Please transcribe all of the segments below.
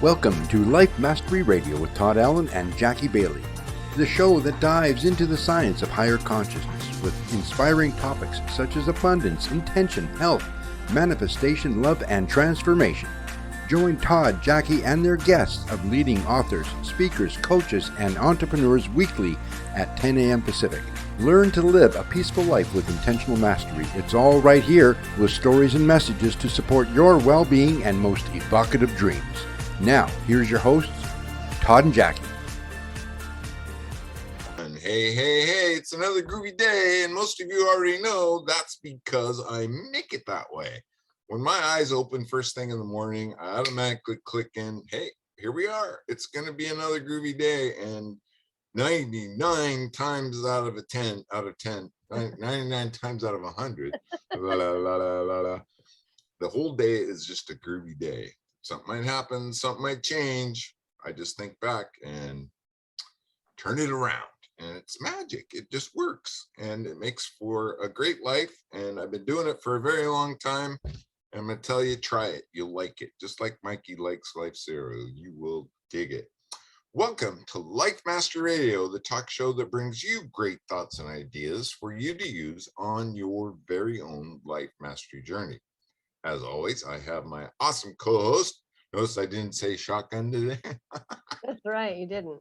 Welcome to Life Mastery Radio with Todd Allen and Jackie Bailey, the show that dives into the science of higher consciousness with inspiring topics such as abundance, intention, health, manifestation, love, and transformation. Join Todd, Jackie, and their guests of leading authors, speakers, coaches, and entrepreneurs weekly at 10 a.m. Pacific. Learn to live a peaceful life with intentional mastery. It's all right here with stories and messages to support your well-being and most evocative dreams. Now, here's your hosts, Todd and Jackie. And hey, it's another groovy day, and most of you already know that's because I make it that way. When my eyes open first thing in the morning, I automatically click in, hey, here we are. It's going to be another groovy day, and 99 times out of 10, 99 times out of 100, the whole day is just a groovy day. Something might happen, something might change. I just think back and turn it around, and it's magic. It just works, and it makes for a great life. And I've been doing it for a very long time. And I'm going to tell you, try it. You'll like it. Just like Mikey likes Life Zero. You will dig it. Welcome to Life Mastery Radio, the talk show that brings you great thoughts and ideas for you to use on your very own life mastery journey. As always, I have my awesome co-host. Notice I didn't say shotgun today. That's right, you didn't.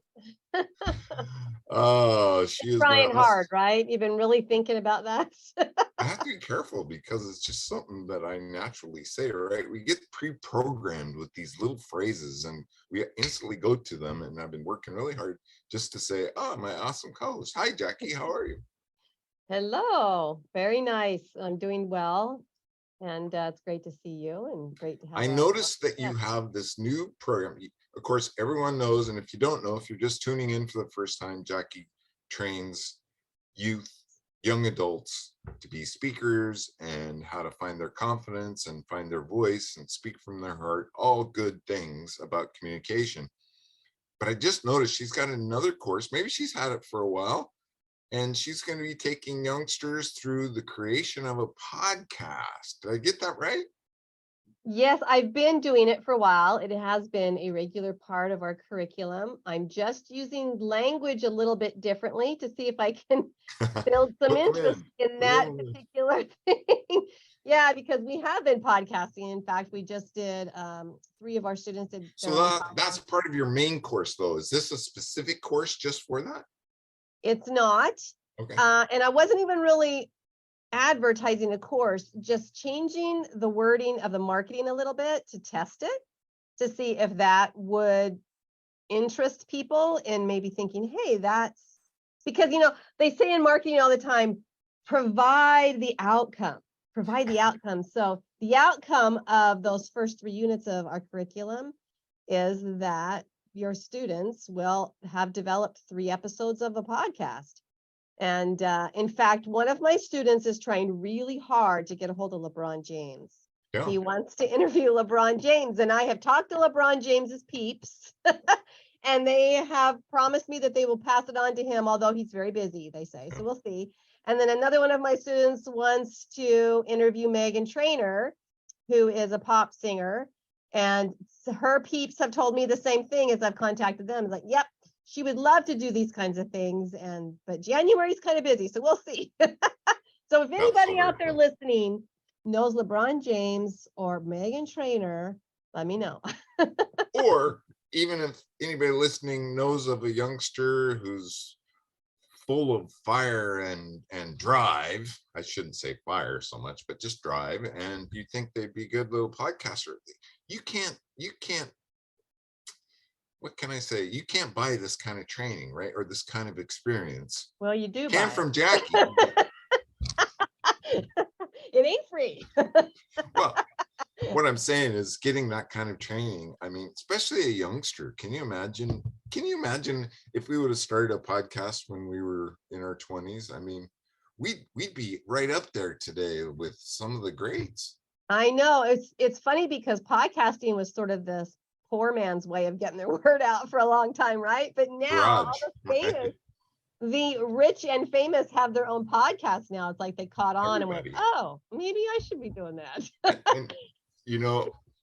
Oh, she is trying hard, right? You've been really thinking about that. I have to be careful because it's just something that I naturally say, right? We get pre-programmed with these little phrases and we instantly go to them. And I've been working really hard just to say, oh, my awesome co-host. Hi, Jackie. How are you? Hello. Very nice. I'm doing well. And it's great to see you and great to have I noticed that you have this new program. Of course, everyone knows. And if you don't know, if you're just tuning in for the first time, Jackie trains youth, young adults to be speakers and how to find their confidence and find their voice and speak from their heart, all good things about communication. But I just noticed she's got another course. Maybe she's had it for a while. And she's going to be taking youngsters through the creation of a podcast. Did I get that right? Yes, I've been doing it for a while. It has been a regular part of our curriculum. I'm just using language a little bit differently to see if I can build some interest in that particular thing. Yeah, because we have been podcasting. In fact, we just did 3 of our students did. So that's part of your main course, though. Is this a specific course just for that? It's not. Okay. And I wasn't even really advertising a course, just changing the wording of the marketing a little bit to test it, to see if that would interest people in maybe thinking, hey, that's because, they say in marketing all the time, provide the outcome. So the outcome of those first 3 units of our curriculum is that your students will have developed 3 episodes of a podcast. And in fact, one of my students is trying really hard to get a hold of LeBron James. Yeah. He wants to interview LeBron James, and I have talked to LeBron James's peeps, and they have promised me that they will pass it on to him, although he's very busy, they say. So we'll see. And then another one of my students wants to interview Meghan Trainor, who is a pop singer. And her peeps have told me the same thing as I've contacted them. It's like, yep, she would love to do these kinds of things. But January's kind of busy, so we'll see. So if anybody out there listening knows LeBron James or Meghan Trainor, let me know. Or even if anybody listening knows of a youngster who's full of fire and drive, I shouldn't say fire so much, but just drive, and you think they'd be a good little podcaster, you can't, what can I say? You can't buy this kind of training, right? Or this kind of experience. Well, you do. Can from Jackie. It ain't free. Well, what I'm saying is getting that kind of training. I mean, especially a youngster. Can you imagine if we would have started a podcast when we were in our 20s? I mean, we'd be right up there today with some of the greats. I know. It's funny because podcasting was sort of this poor man's way of getting their word out for a long time, right? But now all the famous, the rich and famous have their own podcasts now. It's like they caught on and went, oh, maybe I should be doing that. And,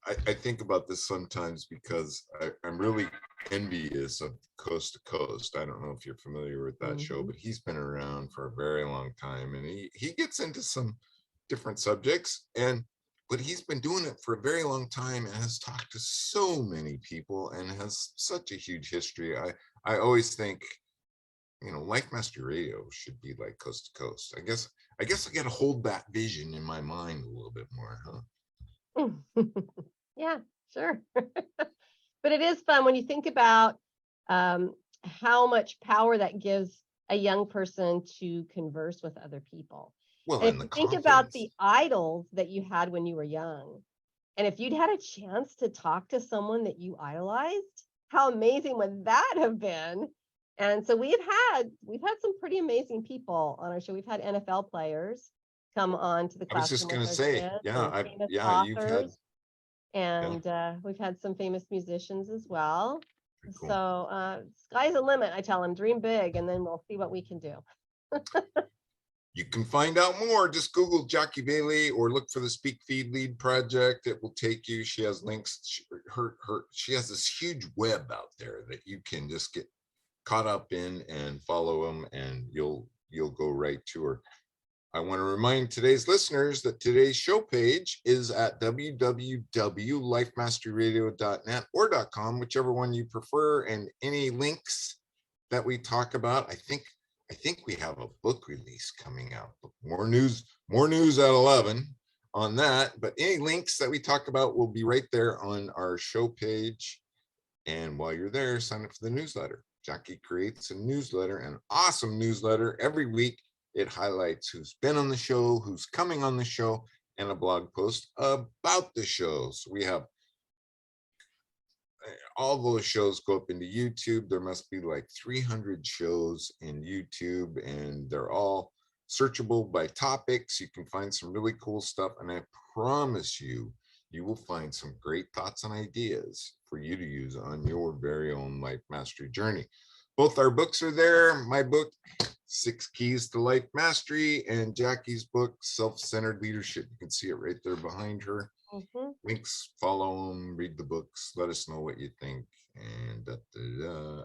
I think about this sometimes because I'm really envious of Coast to Coast. I don't know if you're familiar with that show, but he's been around for a very long time, and he gets into some different subjects, but he's been doing it for a very long time and has talked to so many people and has such a huge history. I always think, Life Mastery Radio should be like Coast to Coast. I guess I got to hold that vision in my mind a little bit more, huh? Yeah, sure. But it is fun when you think about how much power that gives a young person to converse with other people. Well, And if and the you think about confidence. the idols that you had when you were young, and if you'd had a chance to talk to someone that you idolized, how amazing would that have been? And so we've had some pretty amazing people on our show. We've had NFL players come on to the I was just classroom with gonna our say, kids, yeah, and famous you've had, authors, yeah, and we've had some famous musicians as well. pretty cool. So sky's the limit. I tell them, dream big, and then we'll see what we can do. You can find out more. Just Google Jackie Bailey or look for the Speak Feed Lead project. It will take you. She has links. She has this huge web out there that you can just get caught up in and follow them, and you'll go right to her. I want to remind today's listeners that today's show page is at www.lifemasteryradio.net or .com, whichever one you prefer, and any links that we talk about. I think we have a book release coming out. More news at 11 on that. But any links that we talk about will be right there on our show page. And while you're there, sign up for the newsletter. Jackie creates a newsletter, an awesome newsletter every week. It highlights who's been on the show, who's coming on the show, and a blog post about the show. So we have all those shows go up into YouTube. There must be like 300 shows in YouTube, and they're all searchable by topics. You can find some really cool stuff, and I promise you will find some great thoughts and ideas for you to use on your very own life mastery journey. Both our books are there. My book, 6 Keys to Life Mastery, and Jackie's book, Self-Centered Leadership. You can see it right there behind her. Links, follow them, read the books, let us know what you think. And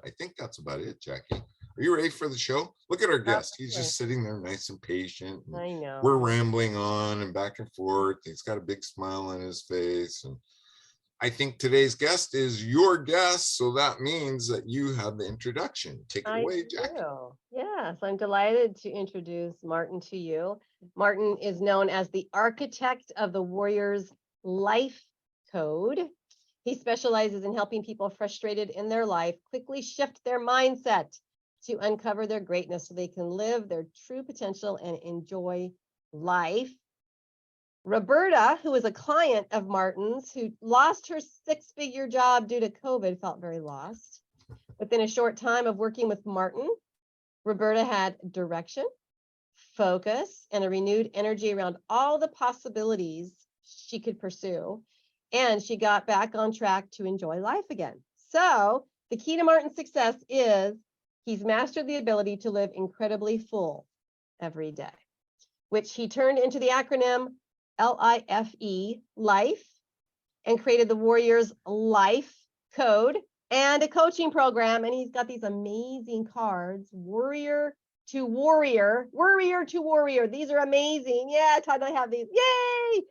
I think that's about it, Jackie. Are you ready for the show? Look at our guest. He's just sitting there nice and patient. And I know. we're rambling on and back and forth. He's got a big smile on his face. And I think today's guest is your guest. So that means that you have the introduction. Take it away, Jackie. Yes, I'm delighted to introduce Martin to you. Martin is known as the architect of the Warriors L.I.F.E.Code. He specializes in helping people frustrated in their life quickly shift their mindset to uncover their greatness so they can live their true potential and enjoy life. Roberta, who is a client of Martin's, who lost her 6-figure job due to COVID, felt very lost. Within a short time of working with Martin, Roberta had direction, focus, and a renewed energy around all the possibilities she could pursue. And she got back on track to enjoy life again. So the key to Martin's success is he's mastered the ability to live incredibly full every day, which he turned into the acronym L-I-F-E, Life, and created the Warriors L.I.F.E.Code and a coaching program. And he's got these amazing cards, Warrior to Warrior, Warrior to Warrior. These are amazing. Yeah, Todd, I have these. Yay!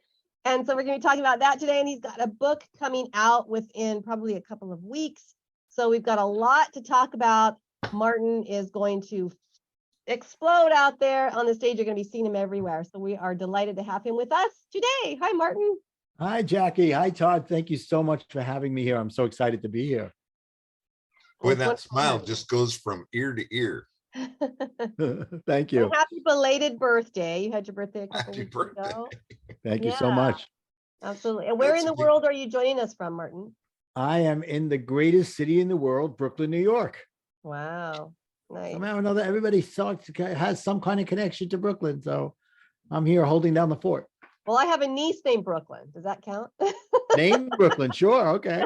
And so we're going to be talking about that today. And he's got a book coming out within probably a couple of weeks. So we've got a lot to talk about. Martin is going to explode out there on the stage. You're going to be seeing him everywhere. So we are delighted to have him with us today. Hi, Martin. Hi, Jackie. Hi, Todd. Thank you so much for having me here. I'm so excited to be here. Boy, that smile just goes from ear to ear. Thank you. And happy belated birthday. You had your birthday a couple weeks ago. Thank you so much. Absolutely. And where in the world are you joining us from, Martin? I am in the greatest city in the world, Brooklyn, New York. Wow. Nice. Somehow or another, everybody has some kind of connection to Brooklyn. So I'm here holding down the fort. Well, I have a niece named Brooklyn. Does that count? Named Brooklyn. Sure. Okay.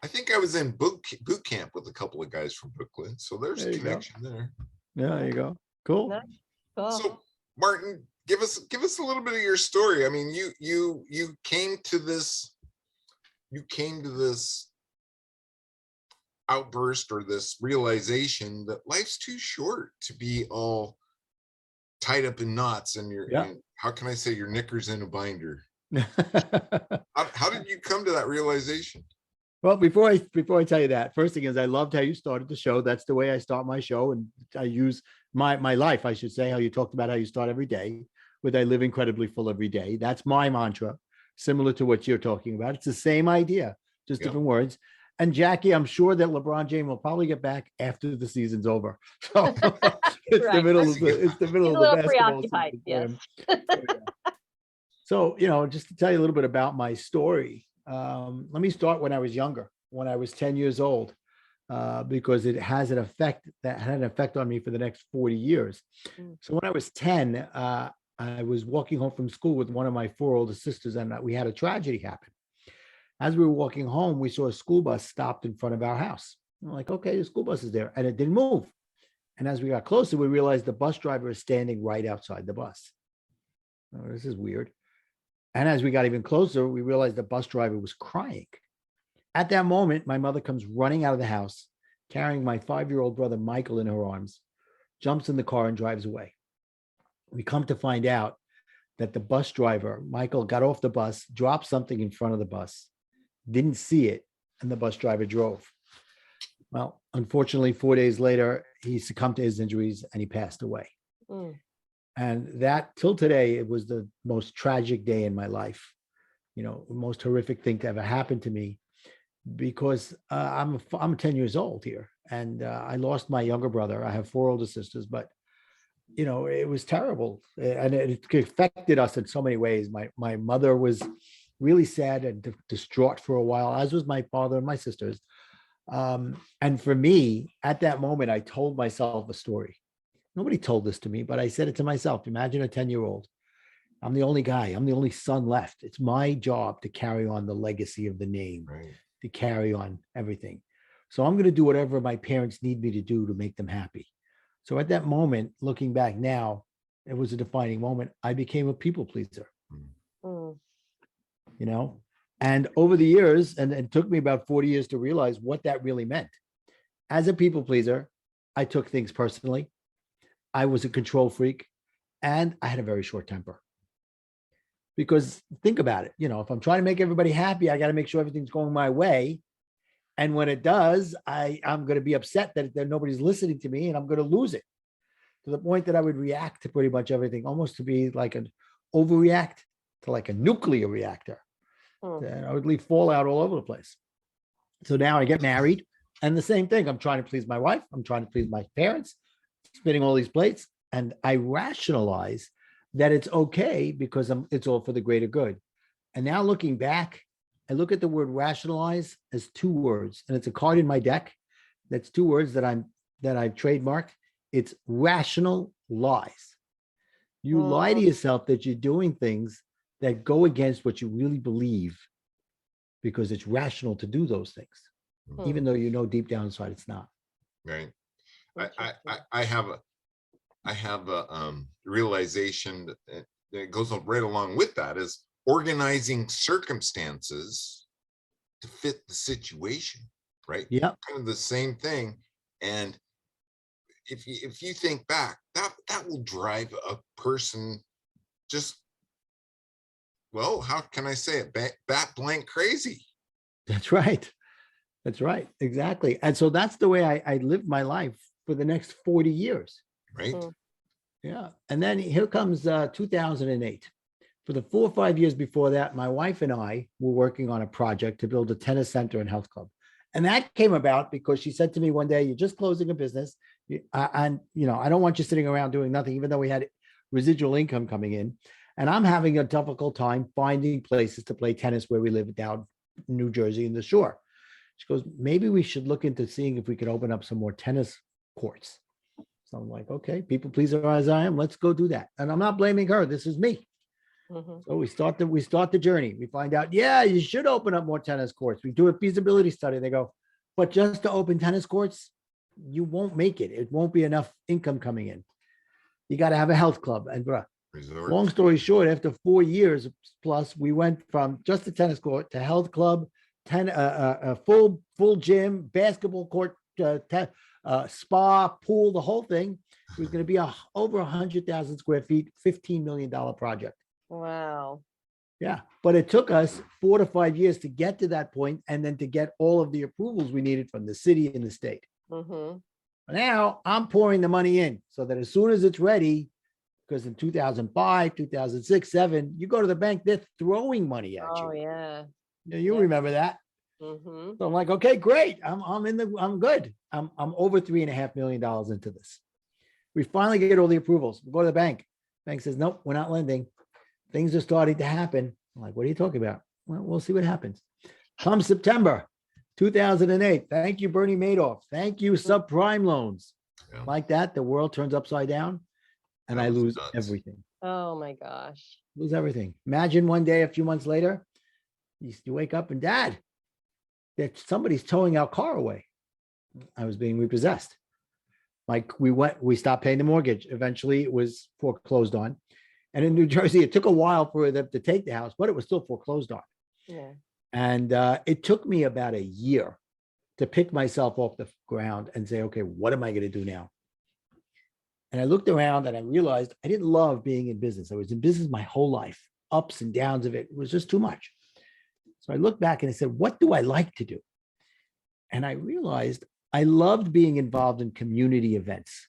I think I was in boot camp with a couple of guys from Brooklyn. So there's a connection there. Yeah, there you go. Cool. Nice. Cool. So, Martin, give us a little bit of your story. I mean, you came to this outburst, or this realization that life's too short to be all tied up in knots, and how can I say, your knickers in a binder. How did you come to that realization? Well, before I tell you that, first thing is I loved how you started the show. That's the way I start my show, and I use my life, I should say, how you talked about how you start every day with I live incredibly full every day. That's my mantra, similar to what you're talking about. It's the same idea, just different words. And Jackie, I'm sure that LeBron James will probably get back after the season's over. So it's Right. the middle of the basketball preoccupied, season. yes. So, just to tell you a little bit about my story, let me start when I was younger, when I was 10 years old, because it has an effect that had an effect on me for the next 40 years. So when I was 10, I was walking home from school with one of my 4 older sisters, and we had a tragedy happen. As we were walking home, we saw a school bus stopped in front of our house. I'm like, okay, the school bus is there, and it didn't move. And as we got closer, we realized the bus driver is standing right outside the bus. Oh, this is weird. And as we got even closer, we realized the bus driver was crying. At that moment, my mother comes running out of the house, carrying my 5-year-old brother, Michael, in her arms, jumps in the car and drives away. We come to find out that the bus driver, Michael, got off the bus, dropped something in front of the bus, didn't see it, and the bus driver drove. Well, unfortunately, 4 days later, he succumbed to his injuries and he passed away. And that, till today, it was the most tragic day in my life, the most horrific thing to ever happen to me, because I'm 10 years old here, and I lost my younger brother. I have 4 older sisters, but it was terrible, and it affected us in so many ways. My mother was really sad and distraught for a while, as was my father and my sisters. And for me, at that moment, I told myself a story. Nobody told this to me, but I said it to myself. Imagine a 10-year-old. I'm the only guy. I'm the only son left. It's my job to carry on the legacy of the name, to carry on everything. So I'm going to do whatever my parents need me to do to make them happy. So at that moment, looking back now, it was a defining moment. I became a people pleaser, and over the years, and it took me about 40 years to realize what that really meant. As a people pleaser, I took things personally. I was a control freak, and I had a very short temper. Because think about it, if I'm trying to make everybody happy, I got to make sure everything's going my way. And when it does, I'm going to be upset that nobody's listening to me, and I'm going to lose it, to the point that I would react to pretty much everything, almost to be like an overreact to like a nuclear reactor. And I would leave fallout all over the place. So now I get married, and the same thing. I'm trying to please my wife. I'm trying to please my parents, spinning all these plates. And I rationalize that it's okay because it's all for the greater good. And now looking back, I look at the word rationalize as 2 words, and it's a card in my deck. That's 2 words that I've trademarked. It's rational lies. You lie to yourself that you're doing things that go against what you really believe, because it's rational to do those things, even though deep down inside it's not. Right. I have a realization that goes right along with that, is organizing circumstances to fit the situation, right? Yeah. Kind of the same thing. And if you think back, that will drive a person just, well, how can I say it? Bat blank crazy. That's right. That's right. Exactly. And so that's the way I lived my life for the next 40 years. Right. Yeah. And then here comes 2008. For the 4 or 5 years before that, my wife and I were working on a project to build a tennis center and health club. And that came about because she said to me one day, "You're just closing a business. And, I don't want you sitting around doing nothing," even though we had residual income coming in. And I'm having a difficult time finding places to play tennis where we live down in New Jersey in the shore. She goes, "Maybe we should look into seeing if we could open up some more tennis courts." So I'm like, okay, people pleaser as I am, let's go do that. And I'm not blaming her. This is me. So we start the journey. We find out, yeah, you should open up more tennis courts. We do a feasibility study. They go, but just to open tennis courts, you won't make it. It won't be enough income coming in. You got to have a health club. And Resort. Long story short, after 4 years plus, we went from just a tennis court to health club, a full gym, basketball court, spa, pool, the whole thing. It was going to be over 100,000 square feet, $15 million project. Wow. Yeah, but it took us 4 to 5 years to get to that point, and then to get all of the approvals we needed from the city and the state. Mm-hmm. Now I'm pouring the money in so that as soon as it's ready, because in 2005, 2006, 7, you go to the bank, they're throwing money at you. Oh yeah. You Yeah. remember that? Mm-hmm. So I'm like, okay, great. I'm good. I'm over $3.5 million into this. We finally get all the approvals. We go to the bank. Bank says, nope, we're not lending. Things are starting to happen. I'm like, what are you talking about? Well, we'll see what happens. Come September 2008. Thank you, Bernie Madoff. Thank you, subprime loans. Yeah. Like that, the world turns upside down and That I was lose nuts. everything. Oh my gosh. Lose everything. Imagine one day, a few months later, you wake up and Dad, that somebody's towing our car away. I was being repossessed. Like we stopped paying the mortgage. Eventually it was foreclosed on. And in New Jersey, it took a while for them to take the house, but it was still foreclosed on. Yeah. And it took me about a year to pick myself off the ground and say, okay, what am I going to do now? And I looked around and I realized I didn't love being in business. I was in business my whole life, ups and downs of it. It was just too much. So I looked back and I said, what do I like to do? And I realized I loved being involved in community events.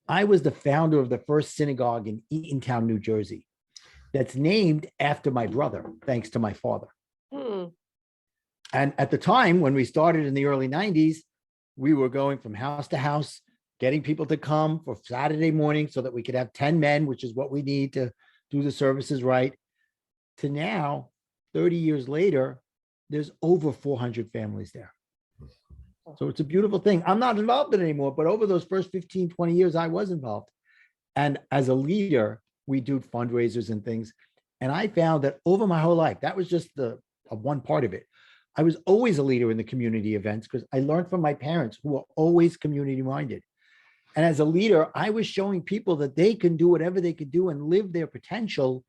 I was the founder of the first synagogue in Eatontown, New Jersey, that's named after my brother, thanks to my father. Hmm. And at the time when we started in the early 90s, we were going from house to house, getting people to come for Saturday morning so that we could have 10 men, which is what we need to do the services right. To now, 30 years later, there's over 400 families there. So it's a beautiful thing. I'm not involved in it anymore, but over those first 15, 20 years, I was involved. And as a leader, we do fundraisers and things. And I found that over my whole life, that was just the one part of it. I was always a leader in the community events because I learned from my parents who were always community minded. And as a leader, I was showing people that they can do whatever they could do and live their potential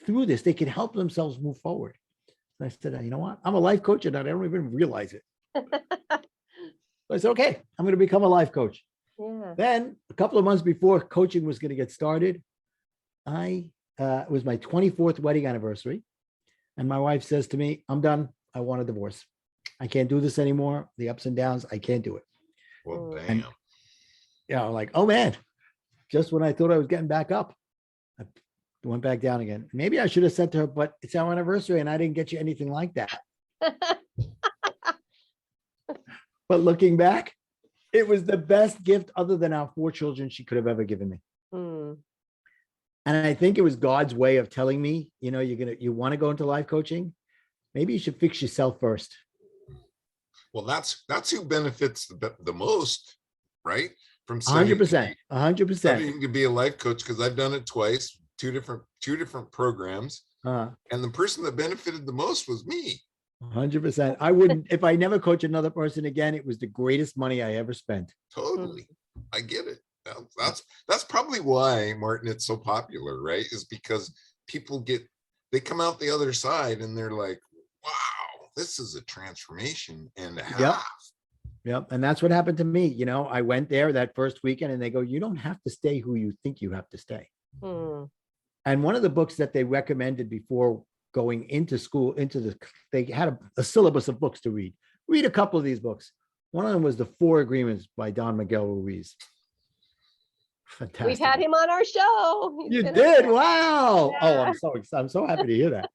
through this. They can help themselves move forward. And I said, you know what? I'm a life coach and I don't even realize it. So I said, okay, I'm going to become a life coach. Yeah. Then a couple of months before coaching was going to get started, it was my 24th wedding anniversary. And my wife says to me, I'm done. I want a divorce. I can't do this anymore. The ups and downs, I can't do it. Well, damn. And, I'm like, oh man, just when I thought I was getting back up, I went back down again. Maybe I should have said to her, but it's our anniversary and I didn't get you anything like that. But looking back, it was the best gift other than our 4 children she could have ever given me. Hmm. And I think it was God's way of telling me, you want to go into life coaching. Maybe you should fix yourself first. Well, that's who benefits the most, right? From 100%, 100%. studying to be a life coach, because I've done it twice, two different programs, and the person that benefited the most was me. 100%. I wouldn't, if I never coach another person again, it was the greatest money I ever spent. Totally. I get it. That's probably why, Martin, it's so popular, right? Is because people they come out the other side and they're like, wow, this is a transformation and a half. Yep. And that's what happened to me. I went there that first weekend and they go, you don't have to stay who you think you have to stay. Hmm. And one of the books that they recommended before going into school, they had a syllabus of books to read. Read a couple of these books. One of them was The 4 Agreements by Don Miguel Ruiz. Fantastic. We've had him on our show. You did? Wow. Yeah. Oh, I'm so excited. I'm so happy to hear that.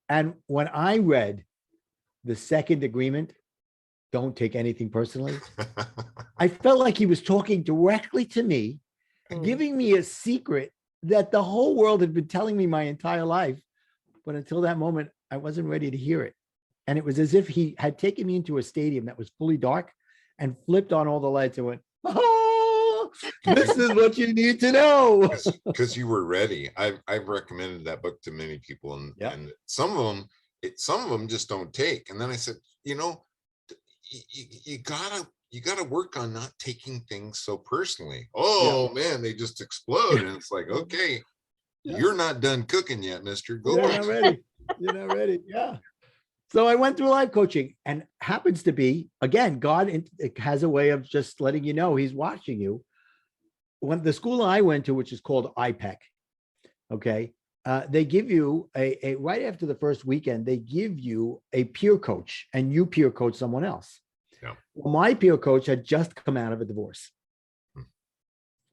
And when I read The Second Agreement, don't take anything personally, I felt like he was talking directly to me, giving me a secret that the whole world had been telling me my entire life. But until that moment, I wasn't ready to hear it. And it was as if he had taken me into a stadium that was fully dark and flipped on all the lights and went, oh, this is what you need to know. Because you were ready. I've recommended that book to many people, and some of them just don't take. And then I said, you gotta work on not taking things so personally. Oh man, they just explode. And it's like, okay, You're not done cooking yet, mister. Go You're on. not ready. You're not ready. Yeah. So I went through life coaching, and happens to be, again, God it has a way of just letting you know he's watching you. When the school I went to, which is called IPEC, okay, they give you a right after the first weekend, they give you a peer coach, and you peer coach someone else. Yeah. Well, my peer coach had just come out of a divorce.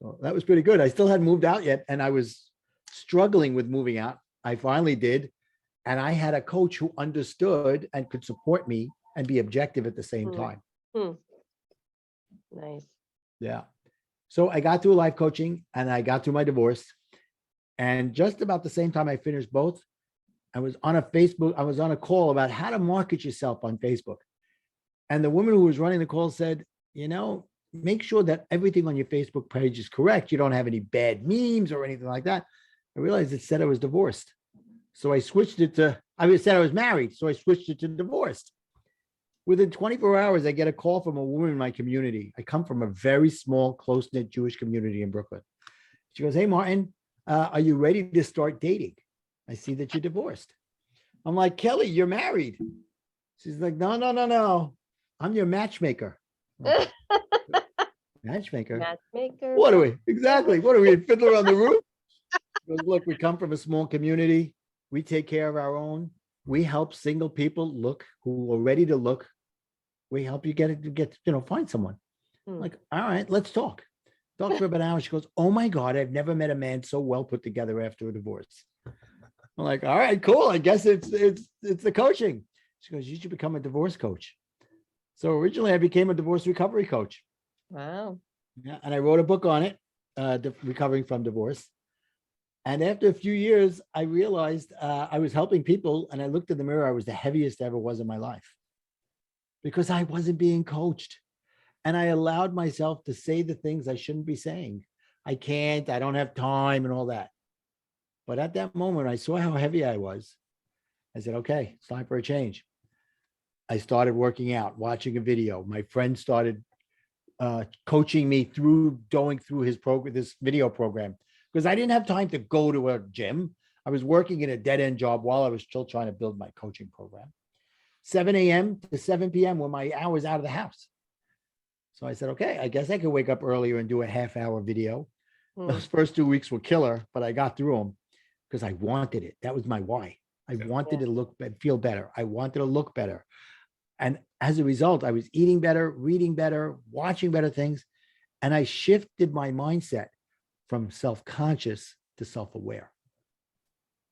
So that was pretty good. I still hadn't moved out yet, and I was struggling with moving out. I finally did. And I had a coach who understood and could support me and be objective at the same time. Nice. Yeah. So I got through life coaching and I got through my divorce. And just about the same time I finished both, I was on a call about how to market yourself on Facebook. And the woman who was running the call said, make sure that everything on your Facebook page is correct. You don't have any bad memes or anything like that. I realized it said I was divorced. So I switched it to, said I was married. So I switched it to divorced. Within 24 hours, I get a call from a woman in my community. I come from a very small, close-knit Jewish community in Brooklyn. She goes, "Hey, Martin, are you ready to start dating? I see that you're divorced." I'm like, "Kelly, you're married." She's like, "No. I'm your matchmaker." Like, matchmaker? Matchmaker. What are we? Exactly. What are we, Fiddler on the Roof? She goes, "Look, we come from a small community. We take care of our own. We help single people who are ready to look. We help you find someone." I'm like, "All right, let's talk." Talk for about an hour. She goes, "Oh my God, I've never met a man so well put together after a divorce." I'm like, "All right, cool. I guess it's the coaching." She goes, "You should become a divorce coach." So originally I became a divorce recovery coach. Wow. Yeah, and I wrote a book on it, recovering from divorce. And after a few years, I realized I was helping people, and I looked in the mirror. I was the heaviest I ever was in my life because I wasn't being coached. And I allowed myself to say the things I shouldn't be saying. I don't have time and all that. But at that moment, I saw how heavy I was. I said, okay, it's time for a change. I started working out, watching a video. My friend started coaching me through going through this video program, because I didn't have time to go to a gym. I was working in a dead-end job while I was still trying to build my coaching program. 7 a.m. to 7 p.m. were my hours out of the house. So I said, okay, I guess I could wake up earlier and do a half-hour video. Those first 2 weeks were killer, but I got through them because I wanted it. That was my why. I wanted to feel better. I wanted to look better. And as a result, I was eating better, reading better, watching better things. And I shifted my mindset from self-conscious to self-aware.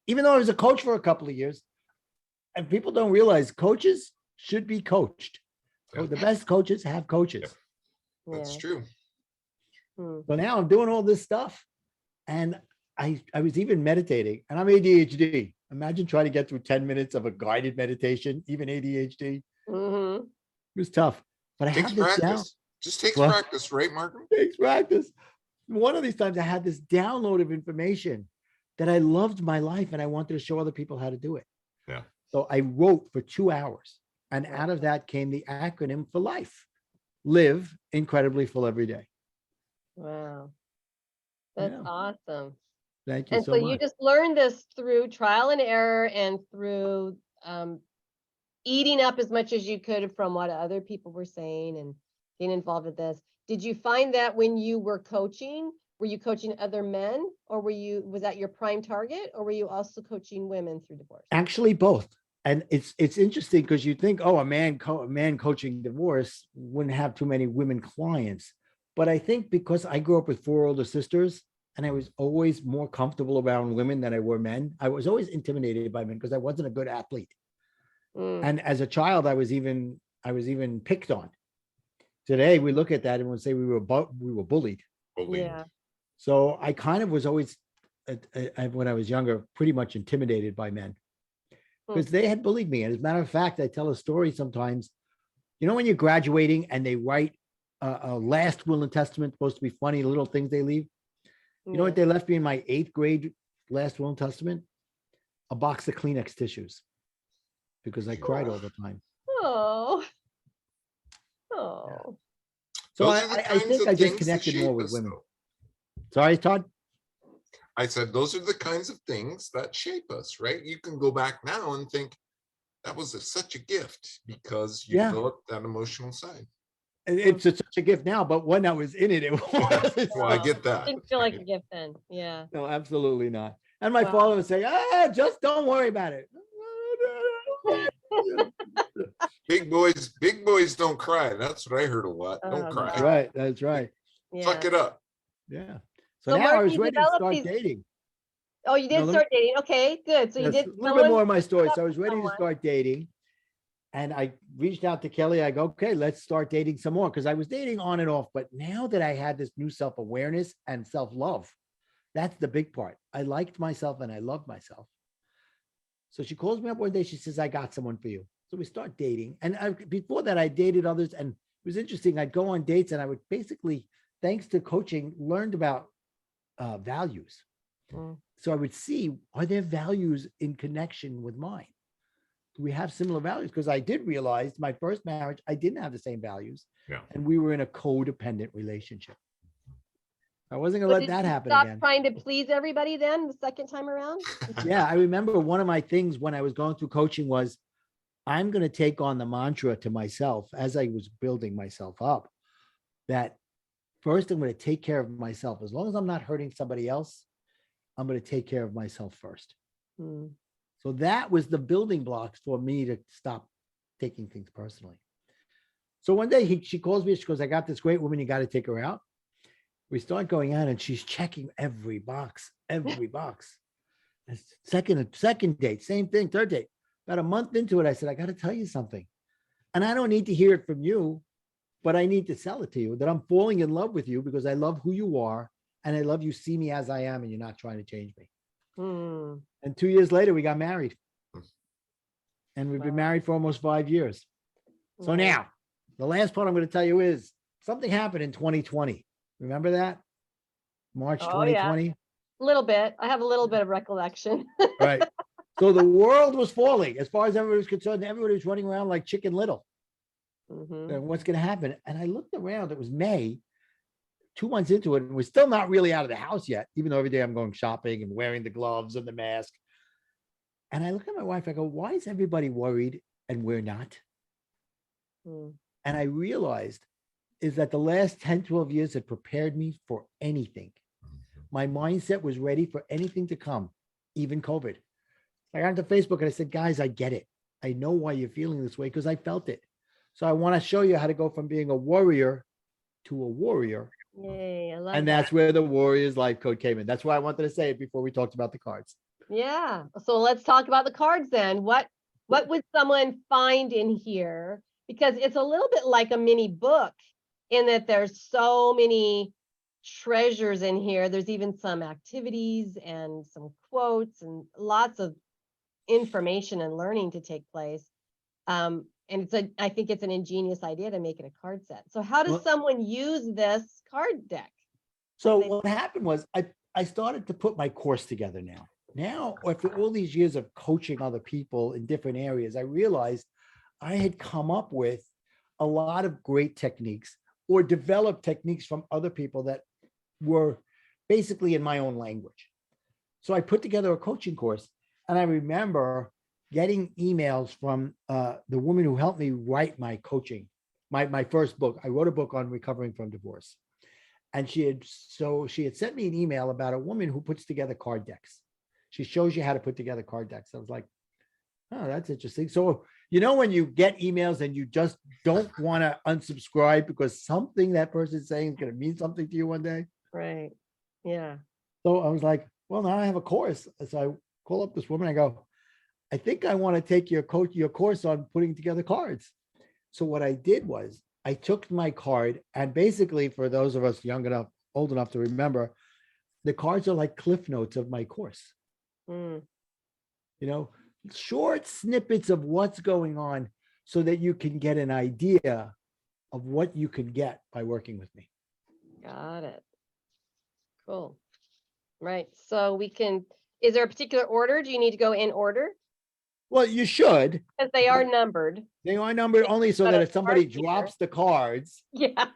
Even though I was a coach for a couple of years, and people don't realize coaches should be coached. So the best coaches have coaches. That's true. So now I'm doing all this stuff, and I was even meditating, and I'm ADHD. Imagine trying to get through 10 minutes of a guided meditation, even ADHD. It was tough, but I had this down. Just takes practice, right, Markham? Takes practice. One of these times I had this download of information that I loved my life, and I wanted to show other people how to do it. Yeah. So I wrote for 2 hours, and out of that came the acronym for life. Live incredibly full every day. Wow. That's awesome. Thank you And so so much. you just learned this through trial and error and through eating up as much as you could from what other people were saying and getting involved with this. Did you find that when you were coaching, were you coaching other men, or was that your prime target, or were you also coaching women through divorce? Actually, both. And it's interesting because you think, oh, a man coaching divorce wouldn't have too many women clients. But I think because I grew up with 4 older sisters, and I was always more comfortable around women than I were men, I was always intimidated by men because I wasn't a good athlete. And as a child, I was even picked on. Today, we look at that and we'll say we were bullied. Yeah. So I kind of was always, when I was younger, pretty much intimidated by men because they had bullied me. And as a matter of fact, I tell a story sometimes. You know, when you're graduating and they write a last will and testament, supposed to be funny little things they leave. You know what they left me in my 8th grade last will and testament? A box of Kleenex tissues, because I cried all the time. Oh. So I think I just connected more with women. Sorry, Todd? I said, those are the kinds of things that shape us, right? You can go back now and think that was such a gift because you Yeah. developed that emotional side. It's such a gift now, but when I was in it, it was. Well, I get that. Didn't feel like a gift then. Yeah. No, absolutely not. And my Wow. father would say, just don't worry about it. Big boys don't cry. That's what I heard a lot. Don't Oh, cry. That's God. right. That's right. Suck Yeah. it up. Yeah. So So now I Mark, was you ready to developed start these. dating. Oh, you No, did let me- start dating. Okay, good. So you Yes, did. a little bit more of my story. hooked So I up was with ready to someone. start dating. And I reached out to Kelly. I go, okay, let's start dating some more. Because I was dating on and off. But now that I had this new self-awareness and self-love, that's the big part. I liked myself and I loved myself. So she calls me up one day. She says, I got someone for you. So we start dating. And before that, I dated others. And it was interesting. I'd go on dates and I would basically, thanks to coaching, learned about values. Mm. So I would see, are there values in connection with mine? Do we have similar values? Because I did realize my first marriage, I didn't have the same values. Yeah. And we were in a codependent relationship. I wasn't going So to let did that you happen stop again. trying to please everybody then the second time around? Yeah, I remember one of my things when I was going through coaching was, I'm going to take on the mantra to myself as I was building myself up, that first I'm going to take care of myself. As long as I'm not hurting somebody else, I'm going to take care of myself first. Mm. So that was the building blocks for me to stop taking things personally. So one day she calls me, she goes, I got this great woman, you got to take her out. We start going out and she's checking every box. And second date, same thing, third date. About a month into it, I said, I got to tell you something. And I don't need to hear it from you, but I need to sell it to you that I'm falling in love with you because I love who you are. And I love you see me as I am and you're not trying to change me. Mm. And 2 years later, we got married. And we've been Wow. married for almost 5 years. So Nice. now, the last part I'm going to tell you is something happened in 2020. Remember that? March Oh, yeah. 2020? A little bit. I have a little bit of recollection. Right. So the world was falling. As far as everybody was concerned, everybody was running around like Chicken Little. Mhm. And what's going to happen? And I looked around. It was May, 2 months into it, and we're still not really out of the house yet, even though every day I'm going shopping and wearing the gloves and the mask. And I look at my wife, I go, why is everybody worried and we're not? Mm. And I realized is that the last 10, 12 years had prepared me for anything. My mindset was ready for anything to come, even COVID. I got into Facebook and I said, guys, I get it. I know why you're feeling this way because I felt it. So I want to show you how to go from being a warrior to a warrior. Yay, I love And that. that's where the Warriors L.I.F.E. Code came in. That's why I wanted to say it before we talked about the cards. Yeah. So let's talk about the cards then. What would someone find in here? Because it's a little bit like a mini book in that there's so many treasures in here. There's even some activities and some quotes and lots of information and learning to take place. And I think it's an ingenious idea to make it a card set. So how does Well- someone use this card deck? So what happened was I started to put my course together now. Now, after all these years of coaching other people in different areas, I realized I had come up with a lot of great techniques or developed techniques from other people that were basically in my own language. So I put together a coaching course, and I remember getting emails from the woman who helped me write my coaching, my first book. I wrote a book on recovering from divorce. And she had sent me an email about a woman who puts together card decks. She shows you how to put together card decks. I was like, oh, that's interesting. So, when you get emails and you just don't want to unsubscribe because something that person's saying is going to mean something to you one day. Right. Yeah. So I was like, well, now I have a course. So I call up this woman. I go, I think I want to take your course on putting together cards. So what I did was I took my card, and basically for those of us old enough to remember, the cards are like cliff notes of my course. Mm. Short snippets of what's going on so that you can get an idea of what you can get by working with me. Got it. Cool. Right. So is there a particular order? Do you need to go in order? Well, you should. Because they are numbered. They are numbered only so Got that a if somebody card here. drops the cards, Yeah.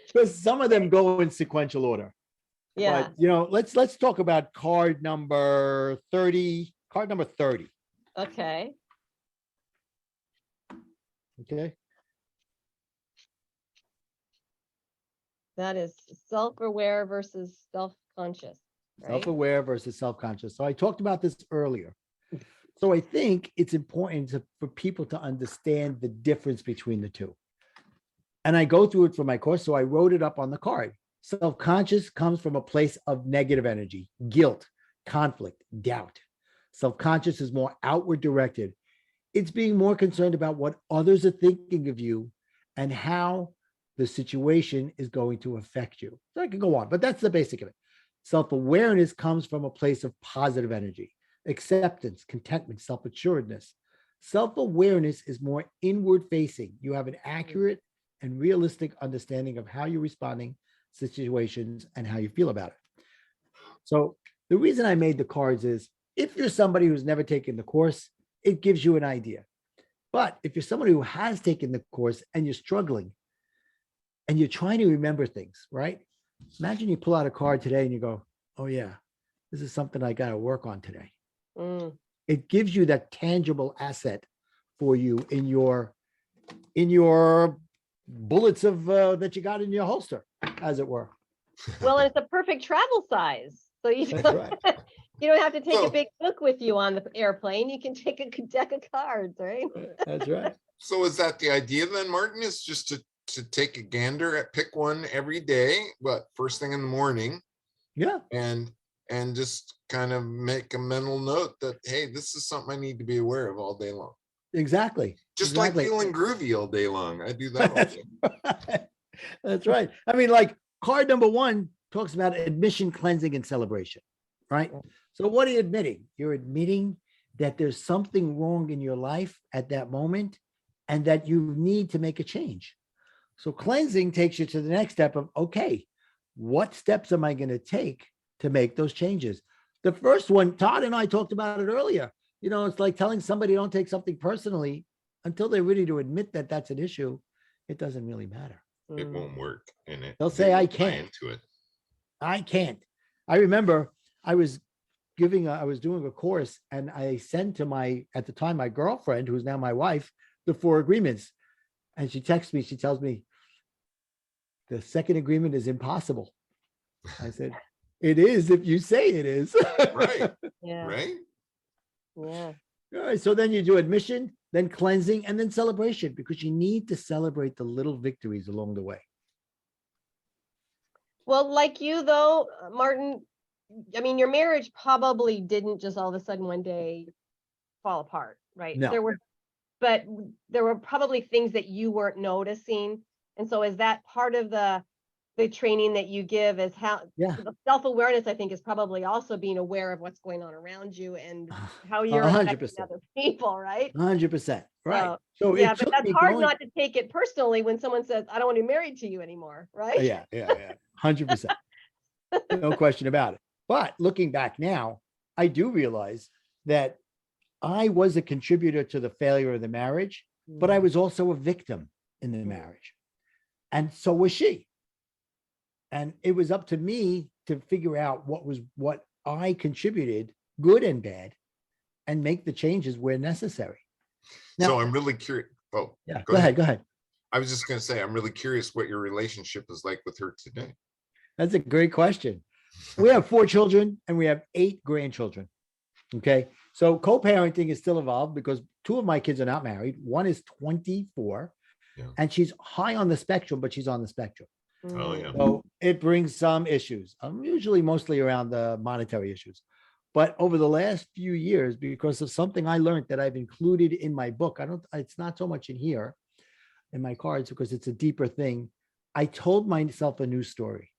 because some of them go in sequential order. Yeah. But, you know, let's talk about card number 30, card number 30. Okay. Okay. That is self-aware versus self-conscious, right? Self-aware versus self-conscious. So I talked about this earlier. So I think it's important for people to understand the difference between the two. And I go through it for my course. So I wrote it up on the card. Self-conscious comes from a place of negative energy, guilt, conflict, doubt. Self-conscious is more outward directed. It's being more concerned about what others are thinking of you and how the situation is going to affect you. So I can go on, but that's the basic of it. Self-awareness comes from a place of positive energy, acceptance, contentment, self-assuredness. Self-awareness is more inward facing. You have an accurate and realistic understanding of how you're responding to situations and how you feel about it. So the reason I made the cards is if you're somebody who's never taken the course, it gives you an idea. But if you're somebody who has taken the course and you're struggling and you're trying to remember things, right? Imagine you pull out a card today and you go, oh yeah, this is something I got to work on today. Mm. It gives you that tangible asset for you in your bullets of that you got in your holster, as it were. Well, and it's a perfect travel size. So you That's don't, right. you don't have to take So- a big book with you on the airplane. You can take a deck of cards, right? That's right. So is that the idea then, Martin, is just to take a gander at pick one every day, but first thing in the morning, Yeah, and just kind of make a mental note that, hey, this is something I need to be aware of all day long. exactly. Just Exactly. like feeling groovy all day long. I do that all That's day. right. That's right. I mean, like card number 1 talks about admission, cleansing, and celebration, right? So what are you admitting? You're admitting that there's something wrong in your life at that moment and that you need to make a change. So cleansing takes you to the next step of, okay, what steps am I going to take to make those changes? The first one, Todd and I talked about it earlier. You know, it's like telling somebody don't take something personally until they're ready to admit that that's an issue. It doesn't really matter. It Mm. won't work. And They'll they say, I won't buy can't. into it. I can't. I remember I was doing a course and I sent to at the time, my girlfriend, who's now my wife, the 4 agreements. And she texts me, she tells me, the second agreement is impossible. I said, it is if you say it is. Right. Yeah. Right. Yeah. All right. So then you do admission, then cleansing, and then celebration, because you need to celebrate the little victories along the way. Well, like you though, Martin, I mean, your marriage probably didn't just all of a sudden one day fall apart, right? No. But there were probably things that you weren't noticing. And so is that part of the training that you give is how Yeah. the self-awareness, I think, is probably also being aware of what's going on around you and how you're affecting 100%. other people, right? 100%. Right. So So yeah, it but took that's me hard going. not to take it personally when someone says, I don't want to be married to you anymore, right? Yeah. 100%. No question about it. But looking back now, I do realize that I was a contributor to the failure of the marriage, but I was also a victim in the marriage. And so was she. And it was up to me to figure out what I contributed, good and bad, and make the changes where necessary. Now, So I'm really curious. Oh, yeah, go ahead. I was just going to say, I'm really curious what your relationship is like with her today. That's a great question. We have 4 children and we have 8 grandchildren. Okay. So co-parenting is still involved because 2 of my kids are not married. One is 24 and she's high on the spectrum, but she's on the spectrum. Oh, yeah. So it brings some issues. Usually mostly around the monetary issues. But over the last few years, because of something I learned that I've included in my book, it's not so much in here in my cards because it's a deeper thing. I told myself a new story.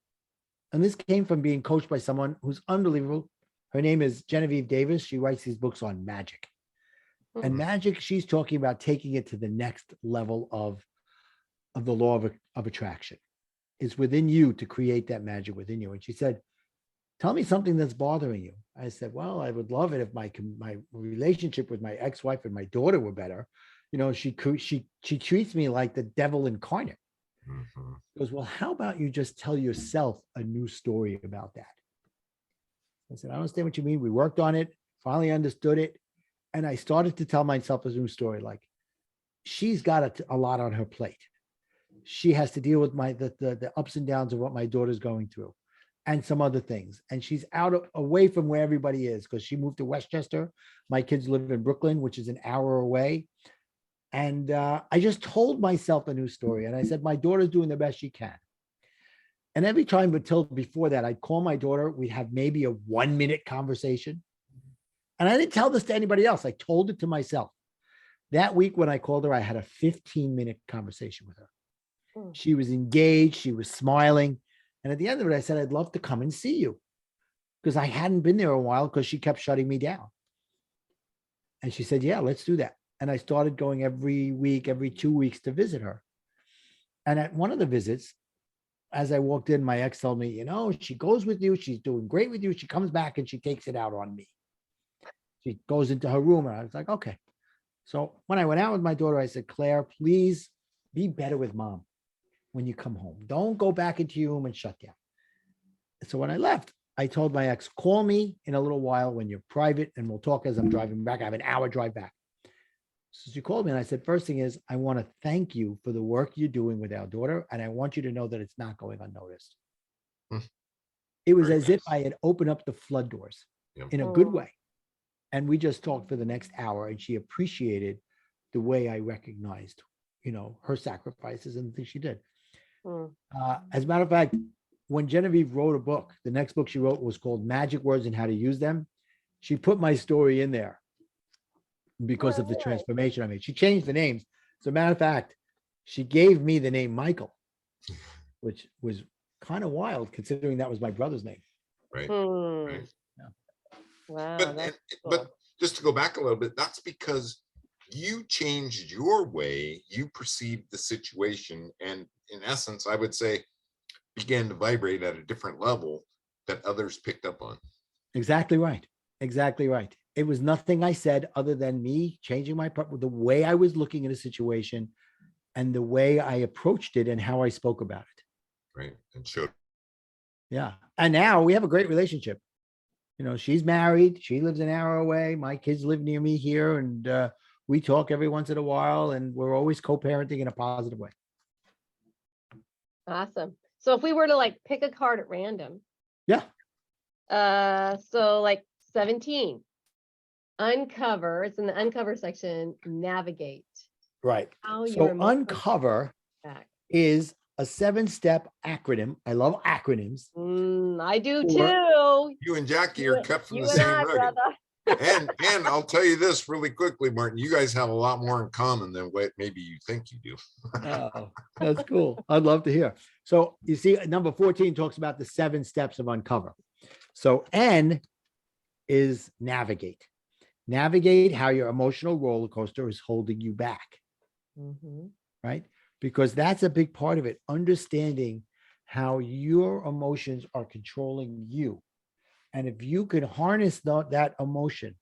And this came from being coached by someone who's unbelievable. Her name is Genevieve Davis. She writes these books on magic. And magic, she's talking about taking it to the next level of the law of attraction. It's within you to create that magic within you. And she said, tell me something that's bothering you. I said, well, I would love it if my relationship with my ex-wife and my daughter were better. You know, she treats me like the devil incarnate. Mhm. He goes, well, how about you just tell yourself a new story about that? I said, I understand what you mean. We worked on it, finally understood it. And I started to tell myself a new story. Like, she's got a lot on her plate. She has to deal with the ups and downs of what my daughter's going through and some other things. And she's away from where everybody is because she moved to Westchester. My kids live in Brooklyn, which is an hour away. And I just told myself a new story. And I said, my daughter's doing the best she can. And every time until before that, I'd call my daughter. We'd have maybe a 1-minute conversation. And I didn't tell this to anybody else. I told it to myself. That week when I called her, I had a 15-minute conversation with her. She was engaged. She was smiling. And at the end of it, I said, I'd love to come and see you because I hadn't been there a while because she kept shutting me down. And she said, yeah, let's do that. And I started going every week, every 2 weeks to visit her. And at one of the visits, as I walked in, my ex told me, you know, she goes with you. She's doing great with you. She comes back and she takes it out on me. She goes into her room. And I was like, okay. So when I went out with my daughter, I said, Claire, please be better with mom when you come home. Don't go back into your room and shut down. So when I left, I told my ex, call me in a little while when you're private and we'll talk as I'm driving back. I have an hour drive back. So she called me and I said, first thing is, I want to thank you for the work you're doing with our daughter. And I want you to know that it's not going unnoticed. Hmm. It was Very as if nice. I had opened up the flood doors Yep. in a good way. And we just talked for the next hour and she appreciated the way I recognized, you know, her sacrifices and the things she did. As a matter of fact, when Genevieve wrote a book, the next book she wrote was called Magic Words and How to Use Them. She put my story in there because of the transformation I made. She changed the names. As a matter of fact, she gave me the name Michael, which was kind of wild considering that was my brother's name. Right. Right. Yeah. Wow. But just to go back a little bit, that's because you changed your way you perceived the situation, and in essence, I would say, began to vibrate at a different level that others picked up on. Exactly right. Exactly right. It was nothing I said other than me changing the way I was looking at a situation and the way I approached it and how I spoke about it. Right. And showed. Yeah. And now we have a great relationship. You know, she's married. She lives an hour away. My kids live near me here. And we talk every once in a while. And we're always co-parenting in a positive way. Awesome. So if we were to like pick a card at random. Yeah. So like 17. Uncover. It's in the uncover section. Navigate. Right. How your So emotions uncover back. is a 7-step acronym. I love acronyms. I do Or- too. You and Jackie are cut from You the and same I, nugget. brother. And I'll tell you this really quickly, Martin, you guys have a lot more in common than what maybe you think you do. Oh, that's cool. I'd love to hear. So you see, number 14 talks about the 7 steps of uncover. So N is navigate. Navigate how your emotional roller coaster is holding you back, right? Because that's a big part of it. Understanding how your emotions are controlling you. And if you can harness that emotion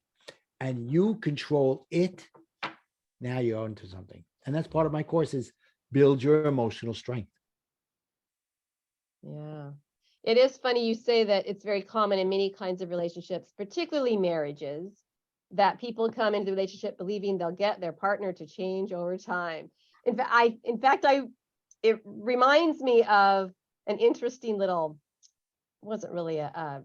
and you control it, now you're onto something. And that's part of my course is build your emotional strength. Yeah. It is funny you say that it's very common in many kinds of relationships, particularly marriages, that people come into the relationship believing they'll get their partner to change over time. In fact, it reminds me of an interesting little, wasn't really a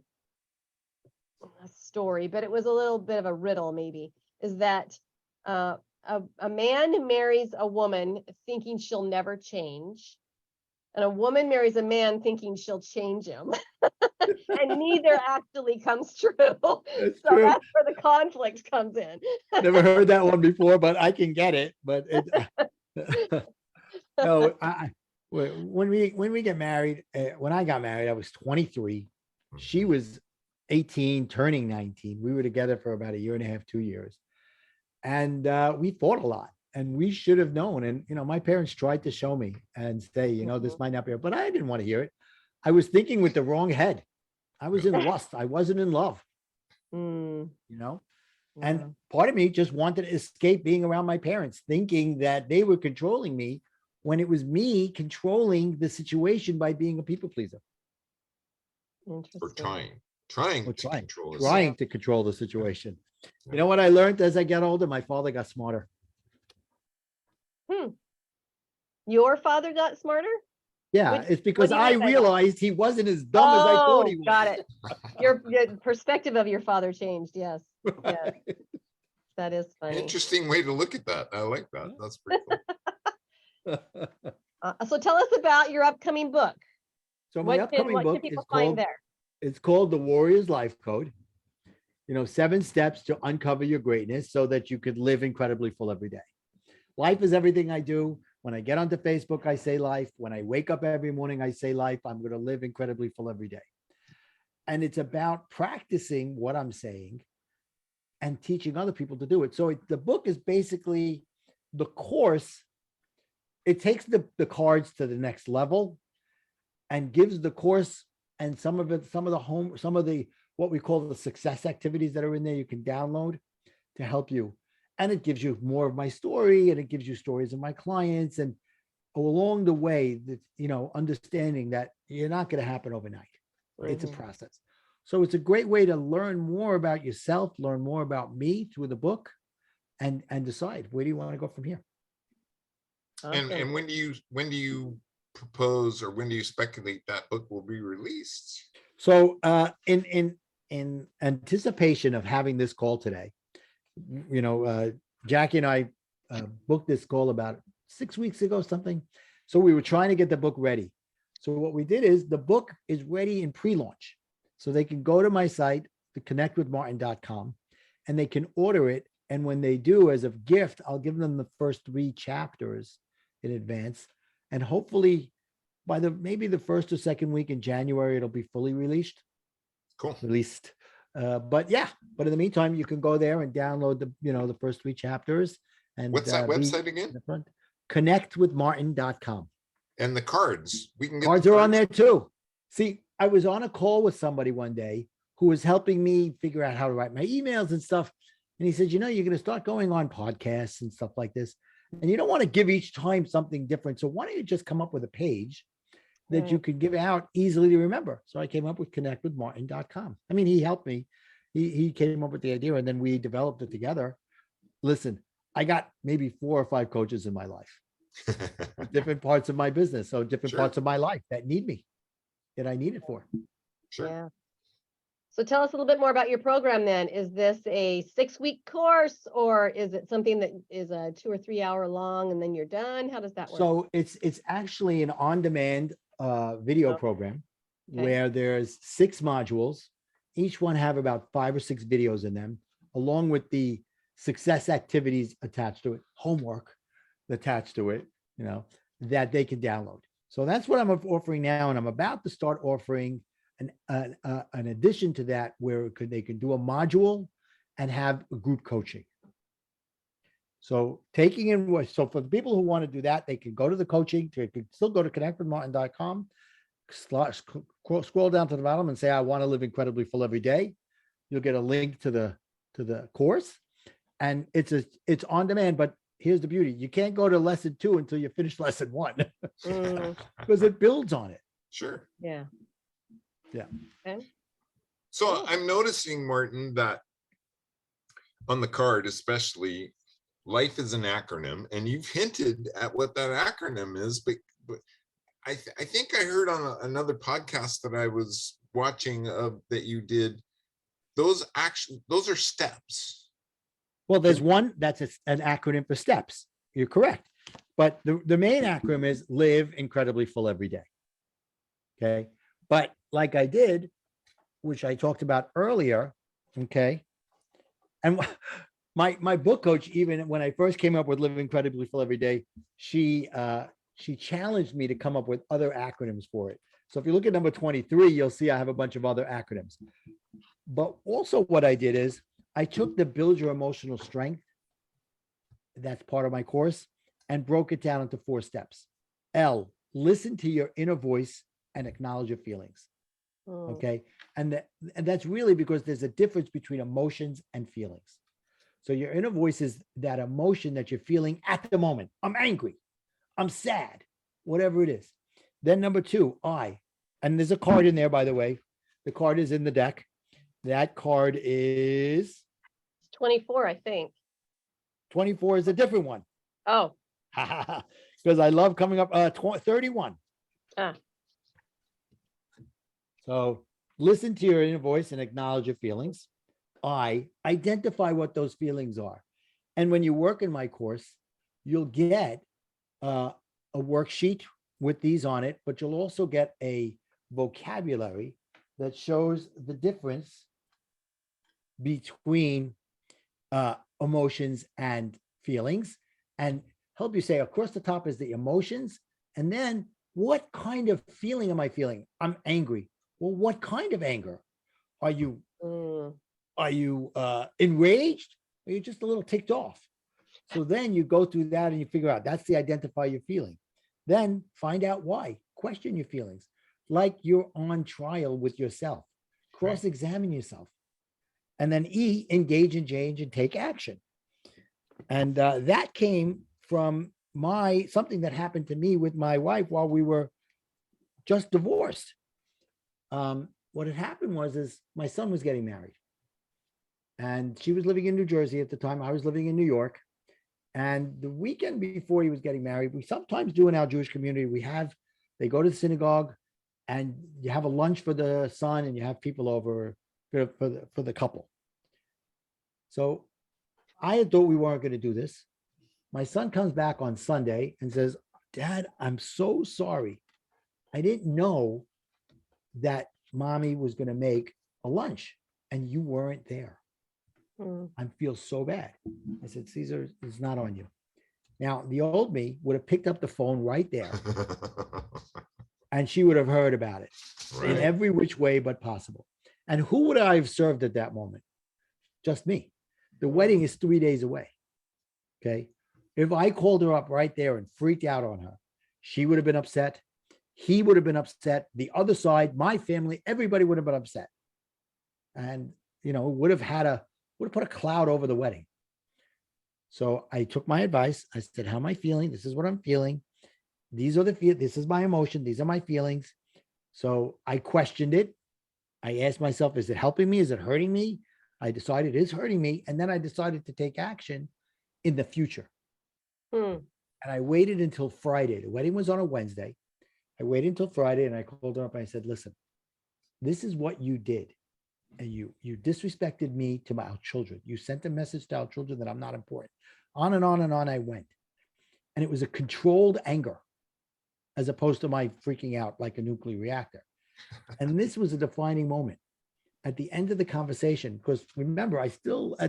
story, but it was a little bit of a riddle maybe, is that a man marries a woman thinking she'll never change, and a woman marries a man thinking she'll change him. And neither actually comes true. That's So true. that's where the conflict comes in. Never heard that one before, but I can get it. But it, no, when we get married, when I got married, I was 23. She was 18, turning 19. We were together for about 1.5 2 years. And we fought a lot. And we should have known. And, you know, my parents tried to show me and say, you know, this might not be, but I didn't want to hear it. I was thinking with the wrong head. I was in lust. I wasn't in love, you know, and part of me just wanted to escape being around my parents, thinking that they were controlling me when it was me controlling the situation by being a people pleaser. Or Interesting. trying Or to control it. trying to control the situation. You know what I learned as I got older? My father got smarter. Your father got smarter? Yeah, Which- it's what because do you I mean by that? realized he wasn't as dumb as I thought he was. Got it. Your perspective of your father changed. Yes. Yes. That is funny. Interesting way to look at that. I like that. That's pretty cool. So tell us about your upcoming book. So my upcoming book can is people find called, there? it's called The Warriors L.I.F.E.Code. 7 steps to uncover your greatness so that you could live incredibly full every day. Life is everything I do. When I get onto Facebook, I say life. When I wake up every morning, I say life. I'm going to live incredibly full every day. And it's about practicing what I'm saying and teaching other people to do it. So the book is basically the course. It takes the cards to the next level and gives the course and some of the what we call the success activities that are in there you can download to help you. And it gives you more of my story, and it gives you stories of my clients, and along the way that, understanding that you're not going to happen overnight. It's a process. So it's a great way to learn more about yourself, learn more about me through the book, and decide where do you want to go from here. Awesome. And when do you propose, or when do you speculate that book will be released? So in anticipation of having this call today, Jackie and I booked this call about 6 weeks ago, something. So we were trying to get the book ready. So what we did is the book is ready in pre-launch. So they can go to my site, the connectwithmartin.com, and they can order it. And when they do, as a gift, I'll give them the first 3 chapters in advance. And hopefully by maybe the first or second week in January, it'll be fully released. Cool. Released. But in the meantime, you can go there and download the first 3 chapters. And what's that website again? Connectwithmartin.com. And the cards, we can get cards are on there too. See, I was on a call with somebody one day who was helping me figure out how to write my emails and stuff. And he said, you're going to start going on podcasts and stuff like this. And you don't want to give each time something different. So why don't you just come up with a page that you could give out easily to remember? So I came up with connectwithmartin.com. I mean, he helped me. He came up with the idea, and then we developed it together. Listen, I got maybe 4 or 5 coaches in my life, different parts of my business. So different parts of my life that need me, that I need it for. Sure. Yeah. So tell us a little bit more about your program then. Is this a 6-week course, or is it something that is a 2 or 3 hour long and then you're done? How does that work? So it's actually an on-demand video program where there's 6 modules. Each one have about 5 or 6 videos in them, along with the success activities attached to it, homework attached to it, that they can download. So that's what I'm offering now. And I'm about to start offering an addition to that where they can do a module and have a group coaching. So so for the people who want to do that, they can go to the coaching. They can still go to connectwithmartin.com, scroll down to the bottom and say, I want to live incredibly full every day. You'll get a link to the course, and it's on demand. But here's the beauty: you can't go to lesson 2 until you finish lesson 1 because it builds on it. Sure. Yeah. Okay. So I'm noticing, Martin, that on the card, especially, LIFE is an acronym, and you've hinted at what that acronym is, but I think I heard on another podcast that I was watching that you did, those are steps. Well, there's one that's an acronym for steps. You're correct. But the main acronym is live incredibly full every day. Okay. But like I did, which I talked about earlier. Okay. And my book coach, even when I first came up with live incredibly full every day, she challenged me to come up with other acronyms for it. So if you look at number 23, you'll see I have a bunch of other acronyms. But also what I did is I took the build your emotional strength, that's part of my course, and broke it down into 4 steps. L, listen to your inner voice and acknowledge your feelings. Okay. And that's really because there's a difference between emotions and feelings. So your inner voice is that emotion that you're feeling at the moment. I'm angry. I'm sad, whatever it is. Then number two, I, and there's a card in there, by the way. The card is in the deck. That card is 24, I think. 24 is a different one. Oh, Because I love coming up 31. ah, So listen to your inner voice and acknowledge your feelings. I identify what those feelings are. And when you work in my course, you'll get a worksheet with these on it, but you'll also get a vocabulary that shows the difference between emotions and feelings, and help you say across the top is the emotions. And then what kind of feeling am I feeling? I'm angry. Well, what kind of anger? Are you enraged? Or are you just a little ticked off? So then you go through that and you figure out that's the identify your feeling. Then find out why. Question your feelings. Like you're on trial with yourself. Cross-examine yourself. And then E, engage and change and take action. And that came from something that happened to me with my wife while we were just divorced. What had happened is my son was getting married. And she was living in New Jersey at the time. I was living in New York. And the weekend before he was getting married, we sometimes do in our Jewish community, they go to the synagogue and you have a lunch for the son and you have people over for the couple. So I had thought we weren't going to do this. My son comes back on Sunday and says, Dad, I'm so sorry. I didn't know that mommy was going to make a lunch and you weren't there. I feel so bad. I said, Caesar, it's not on you. Now, the old me would have picked up the phone right there and she would have heard about it in every which way but possible. And who would I have served at that moment? Just me. The wedding is 3 days away. Okay. If I called her up right there and freaked out on her, she would have been upset. He would have been upset. The other side, my family, everybody would have been upset. And, would have put a cloud over the wedding. So I took my advice. I said, how am I feeling? This is what I'm feeling. This is my emotion. These are my feelings. So I questioned it. I asked myself, is it helping me? Is it hurting me? I decided it is hurting me. And then I decided to take action in the future. And I waited until Friday. The wedding was on a Wednesday. I waited until Friday and I called her up and I said, listen, this is what you did. And you disrespected me to our children. You sent a message to our children that I'm not important. On and on and on I went. And it was a controlled anger as opposed to my freaking out like a nuclear reactor. And this was a defining moment at the end of the conversation, because remember, at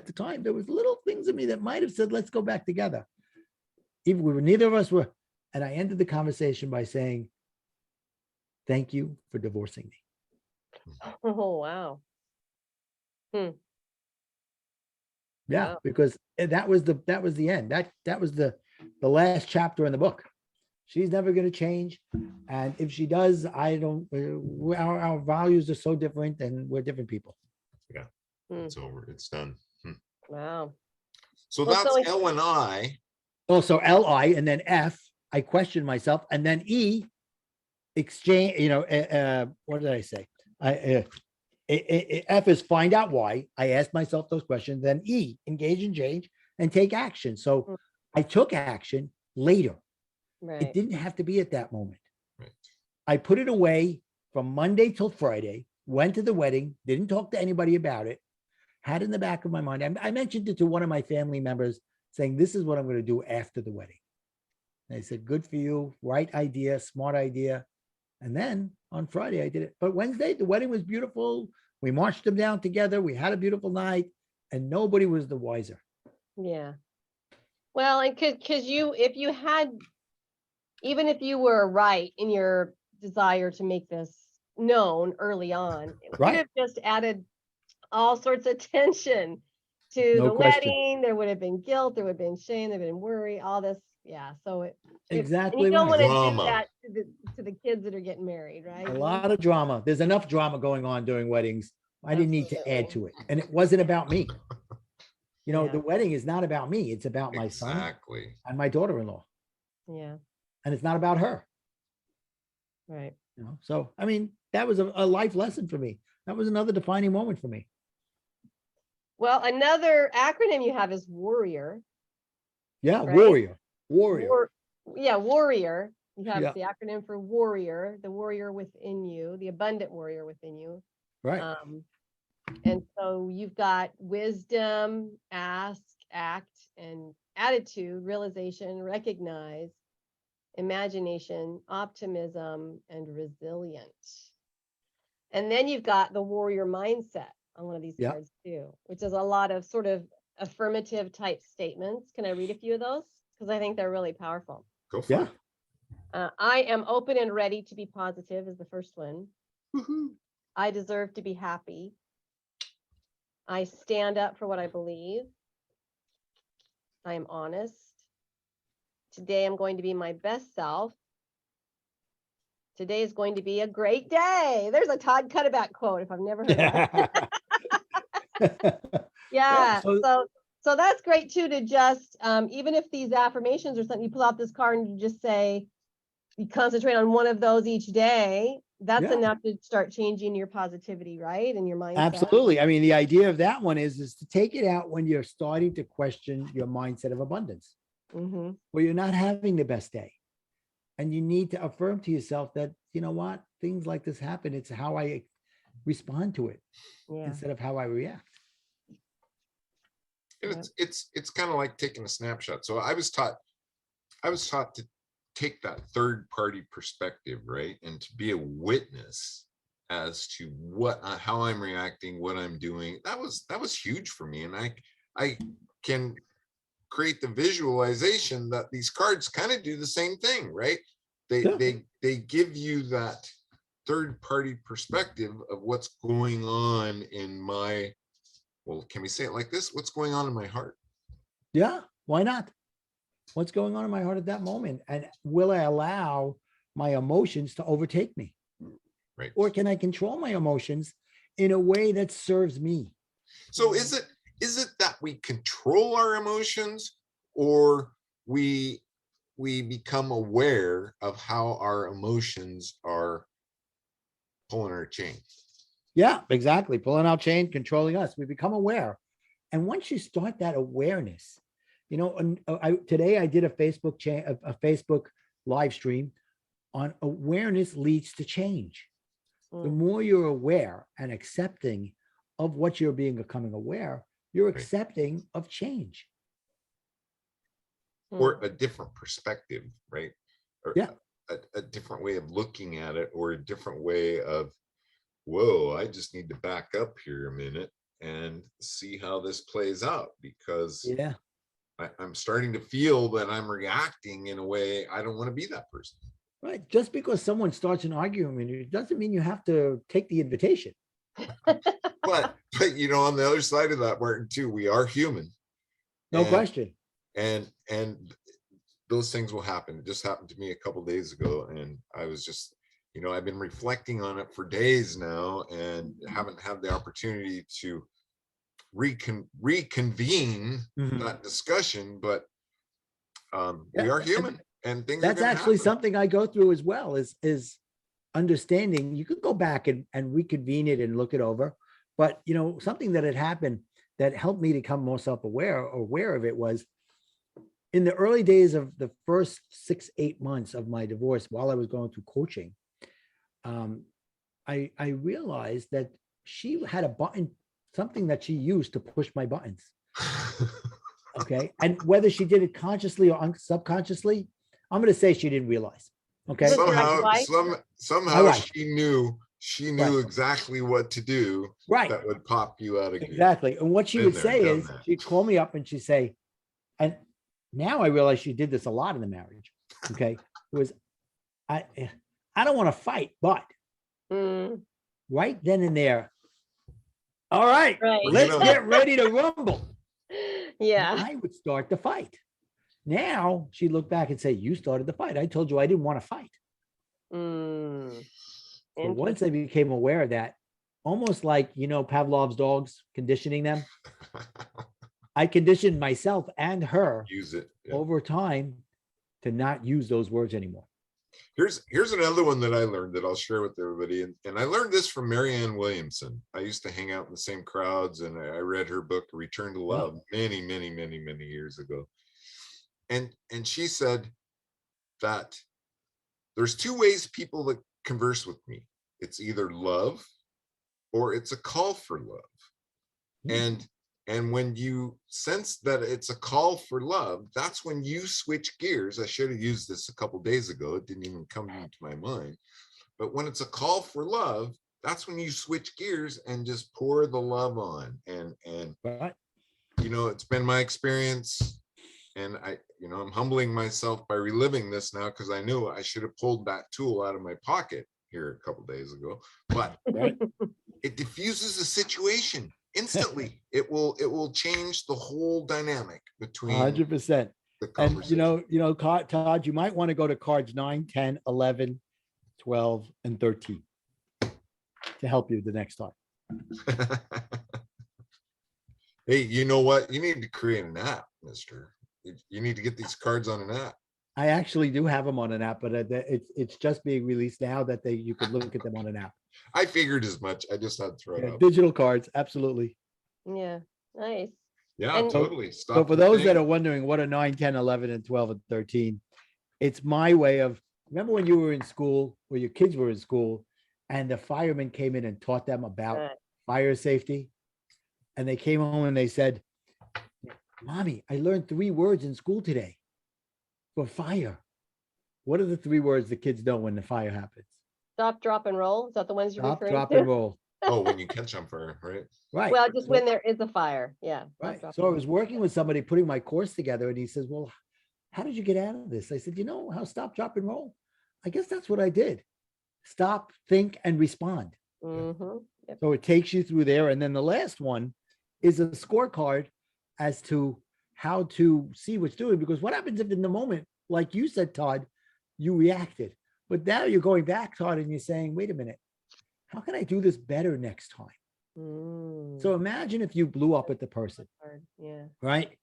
the time, there was little things in me that might have said, let's go back together. Even neither of us were. And I ended the conversation by saying, thank you for divorcing me. oh, wow. Yeah, Wow. because that was the end. That was the last chapter in the book. She's never going to change, and if she does, I don't. Our values are so different, and we're different people. Yeah, it's over. It's done. Wow. So Well, that's so L and I. Oh, so L-I and then F. I questioned myself, and then E. Exchange. What did I say? F is find out why. I asked myself those questions. Then E, engage and change and take action. So I took action later. Right. It didn't have to be at that moment. Right. I put it away from Monday till Friday, went to the wedding, didn't talk to anybody about it, had in the back of my mind. I mentioned it to one of my family members saying, this is what I'm going to do after the wedding. And I said, good for you. Right idea, smart idea. And then on Friday, I did it. But Wednesday, the wedding was beautiful. We marched them down together. We had a beautiful night and nobody was the wiser. Yeah. Well, and because even if you were right in your desire to make this known early on, it would have just added all sorts of tension to the wedding. There would have been guilt, there would have been shame, there would have been worry, all this. Yeah. So exactly. And you don't want to do that to the kids that are getting married, right? A lot of drama. There's enough drama going on during weddings. I didn't need to add to it. And it wasn't about me. The wedding is not about me. It's about my son and my daughter-in-law. Yeah. and it's not about her. Right. You know, so I mean, that was a life lesson for me. That was another defining moment for me. Well, another acronym you have is Warrior. Yeah, Right? warrior. Yeah, Warrior. You have Yeah. the acronym for Warrior, the warrior within you, the abundant warrior within you. Right. And so you've got wisdom, ask, act, and attitude, realization, recognize, imagination, optimism, and resilient. And then you've got the warrior mindset on one of these Yeah. cards too, which is a lot of sort of affirmative type statements. Can I read a few of those? Because I think they're really powerful. Go for Yeah. it. I am open and ready to be positive is the first one. Woohoo. I deserve to be happy. I stand up for what I believe. I am honest. Today I'm going to be my best self. Today is going to be a great day. There's a Todd Cutterback quote if I've never heard that. Yeah. So that's great too, to just even if these affirmations or something, you pull out this card and you just say, you concentrate on one of those each day. That's Yeah. enough to start changing your positivity, right? And your mindset. Absolutely. I mean, the idea of that one is to take it out when you're starting to question your mindset of abundance, Mm-hmm. where you're not having the best day. And you need to affirm to yourself that, you know what, things like this happen. It's how I respond to it Yeah. instead of how I react. And it's kind of like taking a snapshot. So I was taught to take that third party perspective, right? And to be a witness as to how I'm reacting, what I'm doing. That was huge for me. And I can create the visualization that these cards kind of do the same thing, right? They give you that third party perspective of what's going on in my, well, can we say it like this? What's going on in my heart? Yeah, why not? What's going on in my heart at that moment? And will I allow my emotions to overtake me? Right. Or can I control my emotions in a way that serves me? So is it that we control our emotions, or we become aware of how our emotions are pulling our chain? Yeah, exactly. Pulling out chain, controlling us. We become aware. And once you start that awareness, you know, today I did a Facebook live stream on awareness leads to change. The more you're aware and accepting of what you're becoming aware, you're accepting of change. Or a different perspective, right? Or yeah. A different way of looking at it, or a different way of, whoa, I just need to back up here a minute and see how this plays out, because yeah, I'm starting to feel that I'm reacting in a way I don't want to be that person. Right. Just because someone starts an argument with you, it doesn't mean you have to take the invitation. but you know, on the other side of that, Martin, too, we are human. No question. And those things will happen. It just happened to me a couple of days ago, and I was just, you know, I've been reflecting on it for days now, and haven't had the opportunity to reconvene that discussion. But we are human, and things. That's actually something I go through as well. Is understanding. You could go back and reconvene it and look it over. But you know, something that had happened that helped me to become more self-aware or aware of it was in the early days of the first 6-8 months of my divorce, while I was going through coaching, I realized that she had a button, something that she used to push my buttons. Okay. And whether she did it consciously or subconsciously, I'm going to say she didn't realize. Okay. Somehow she knew right. exactly what to do. Right. That would pop you out of gear. Exactly. And what she would say is she'd call me up and she'd say, and now I realize she did this a lot in the marriage. Okay. It was, I don't want to fight, but right then and there. All right. Let's get ready to rumble. Yeah. And I would start the fight. Now she'd look back and say, you started the fight. I told you I didn't want to fight. So once I became aware of that, almost like, you know, Pavlov's dogs, conditioning them, I conditioned myself and her use it over time to not use those words anymore. Here's another one that I learned that I'll share with everybody. And I learned this from Marianne Williamson. I used to hang out in the same crowds, and I read her book, Return to Love, many years ago. And she said that there's two ways people that converse with me. It's either love or it's a call for love. And when you sense that it's a call for love, that's when you switch gears. I should have used this a couple days ago. It didn't even come into my mind. But when it's a call for love, that's when you switch gears and just pour the love on. And you know, it's been my experience, and I'm humbling myself by reliving this now, because I knew I should have pulled that tool out of my pocket here a couple days ago. But it diffuses the situation instantly. It will change the whole dynamic between 100%. the conversation. And Todd, you might want to go to cards 9, 10, 11, 12, and 13 to help you the next time. Hey, you know what? You need to create an app, mister. You need to get these cards on an app. I actually do have them on an app, but it's just being released now that you could look at them on an app. I figured as much. I just had to throw it out. Digital cards, absolutely. Yeah, nice. Yeah, And- totally. So for those that are wondering what are 9, 10, 11, and 12, and 13, it's my way of, remember when you were in school, or your kids were in school, and the firemen came in and taught them about fire safety? And they came home and they said, Mommy, I learned 3 words in school today for fire. What are the 3 words the kids know when the fire happens? Stop, drop, and roll. Is that the ones you're Stop, referring drop, to? and roll. Oh, when you catch on fire, right? Right. Well, just So- when there is a fire. Yeah. Stop, Right. drop, So I and was working with somebody putting my course together, and he says, well, how did you get out of this? I said, you know how stop, drop, and roll? I guess that's what I did. Stop, think, and respond. roll. Mhm. Yep. So it takes you through there. And then the last one is a scorecard as to how to see what's doing. Because what happens if in the moment, like you said, Todd, you reacted, but now you're going back, Todd, and you're saying, wait a minute, how can I do this better next time? Mm. So imagine if you blew up at the person, Hard. Yeah. right?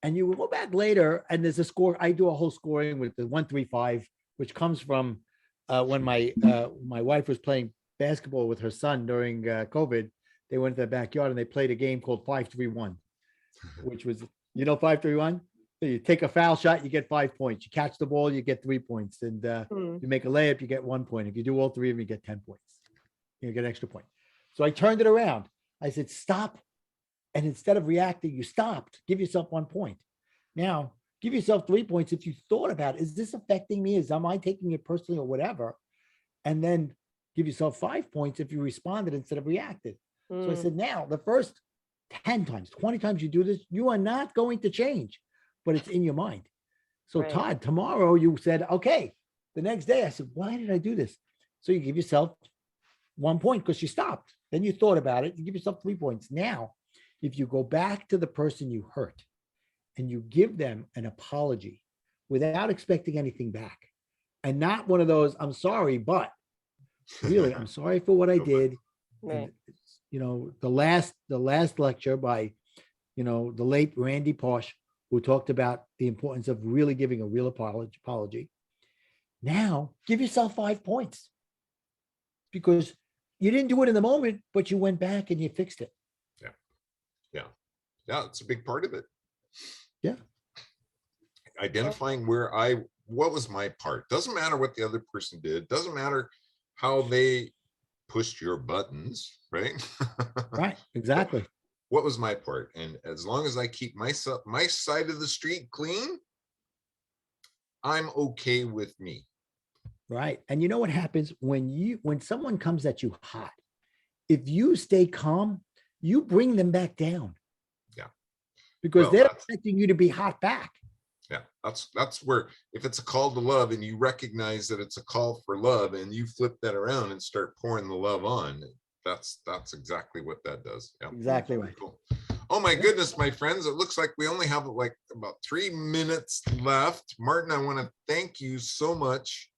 And you go back later and there's a score. I do a whole scoring with the 1, 3, 5, which comes from when my wife was playing basketball with her son during COVID. They went to the backyard and they played a game called 5-3-1, which was, 5-3-1. You take a foul shot, you get 5 points. You catch the ball, you get 3 points. And you make a layup, you get 1 point. If you do all 3 of them, you get 10 points. You get an extra point. So I turned it around. I said, stop. And instead of reacting, you stopped. Give yourself 1 point. Now, give yourself 3 points if you thought about, is this affecting me? Am I taking it personally or whatever? And then give yourself 5 points if you responded instead of reacted. So I said, now, the first 10 times, 20 times you do this, you are not going to change, but it's in your mind. So Right. Todd, tomorrow you said, okay, the next day I said, why did I do this? So you give yourself 1 point because you stopped. Then you thought about it. You give yourself 3 points. Now, if you go back to the person you hurt and you give them an apology without expecting anything back, and not one of those, I'm sorry, but really, I'm sorry for what I did. Right. And, the last lecture by, the late Randy Posh, who talked about the importance of really giving a real apology. Now, give yourself 5 points because you didn't do it in the moment, but you went back and you fixed it. Yeah, it's a big part of it. Yeah. Identifying what was my part. Doesn't matter what the other person did. Doesn't matter how they pushed your buttons, right? Right, exactly. What was my part? And as long as I keep my side of the street clean, I'm okay with me. Right. And you know what happens when someone comes at you hot, if you stay calm, you bring them back down. Yeah. Because Well, they're that's- expecting you to be hot back. Yeah, that's where, if it's a call to love and you recognize that it's a call for love and you flip that around and start pouring the love on, that's exactly what that does. Yeah. Exactly right. Cool. Oh my goodness, my friends, it looks like we only have like about 3 minutes left. Martin, I want to thank you so much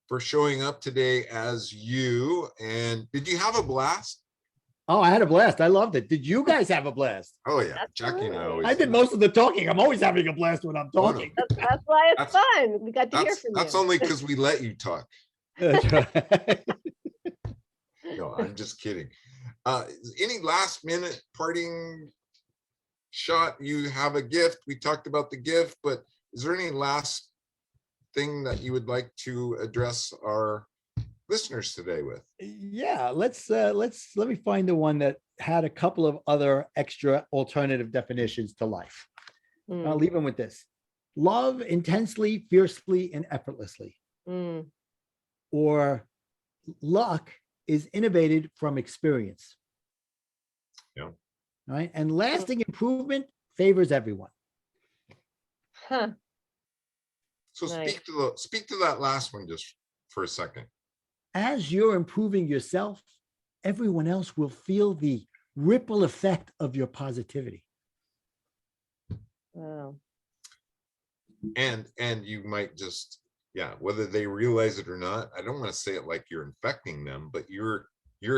for showing up today as you. And did you have a blast? Oh, I had a blast. I loved it. Did you guys have a blast? Oh yeah, Jackie and I always. I did most of the talking. I'm always having a blast when I'm talking. That's why it's fun. We got to hear from you. That's only because we let you talk. That's right. No, I'm just kidding. Any last minute parting shot? You have a gift. We talked about the gift, but is there any last thing that you would like to address our listeners today with? Yeah, let me find the one that had a couple of other extra alternative definitions to life. I'll leave them with this: love intensely, fiercely, and effortlessly. Or luck is innovated from experience. Yeah. Right. And lasting improvement favors everyone. Huh. So Nice. speak to that last one just for a second. As you're improving yourself, everyone else will feel the ripple effect of your positivity. Wow. And you might just, whether they realize it or not, I don't want to say it like you're infecting them, but you're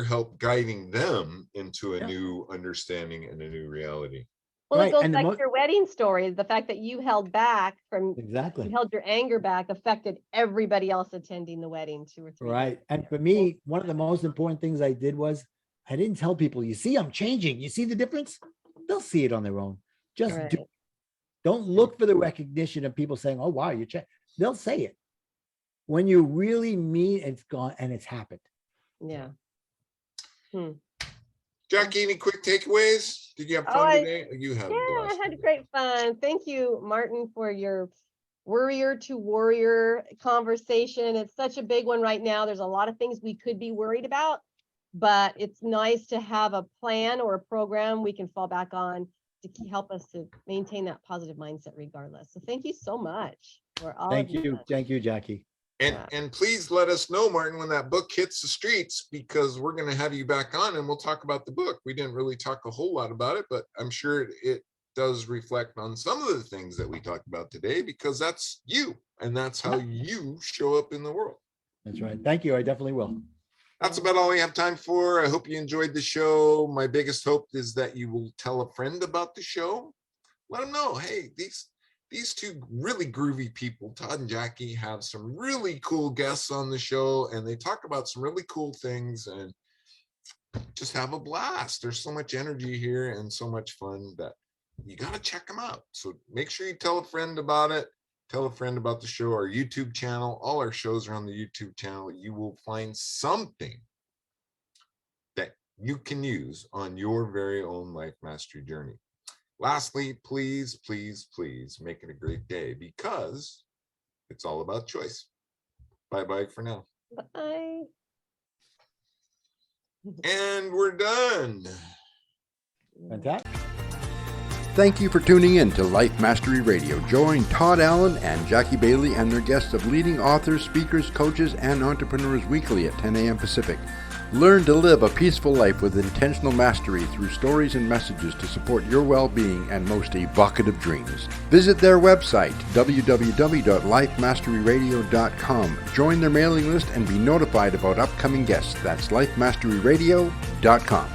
help guiding them into a new understanding and a new reality. Well, Right, it goes and back to your wedding story. The fact that you held back from, Exactly. you held your anger back affected everybody else attending the wedding 2 or 3 Right. days. And for me, one of the most important things I did was I didn't tell people, you see, I'm changing. You see the difference? They'll see it on their own. Just Right. do. Don't look for the recognition of people saying, oh, wow, you're changing. They'll say it. When you really mean it's gone and it's happened. Yeah. Jackie, any quick takeaways? Did you have fun today? You had a Yeah, blast I had today. great fun. Thank you, Martin, for your warrior to warrior conversation. It's such a big one right now. There's a lot of things we could be worried about, but it's nice to have a plan or a program we can fall back on to help us to maintain that positive mindset regardless. So thank you so much for all Thank of you. Thank you, Jackie. And please let us know, Martin, when that book hits the streets, because we're going to have you back on and we'll talk about the book. We didn't really talk a whole lot about it, but I'm sure it does reflect on some of the things that we talked about today, because that's you and that's how you show up in the world. That's right. Thank you. I definitely will. That's about all we have time for. I hope you enjoyed the show. My biggest hope is that you will tell a friend about the show. Let them know, hey, these two really groovy people, Todd and Jackie, have some really cool guests on the show, and they talk about some really cool things and just have a blast. There's so much energy here and so much fun that you got to check them out. So make sure you tell a friend about it. Tell a friend about the show, our YouTube channel. All our shows are on the YouTube channel. You will find something that you can use on your very own life mastery journey. Lastly, please, please, please make it a great day, because it's all about choice. Bye-bye for now. Bye. And we're done. Fantastic. Thank you for tuning in to Life Mastery Radio. Join Todd Allen and Jackie Bailey and their guests of leading authors, speakers, coaches, and entrepreneurs weekly at 10 a.m. Pacific. Learn to live a peaceful life with intentional mastery through stories and messages to support your well-being and most evocative dreams. Visit their website, www.lifemasteryradio.com. Join their mailing list and be notified about upcoming guests. That's lifemasteryradio.com.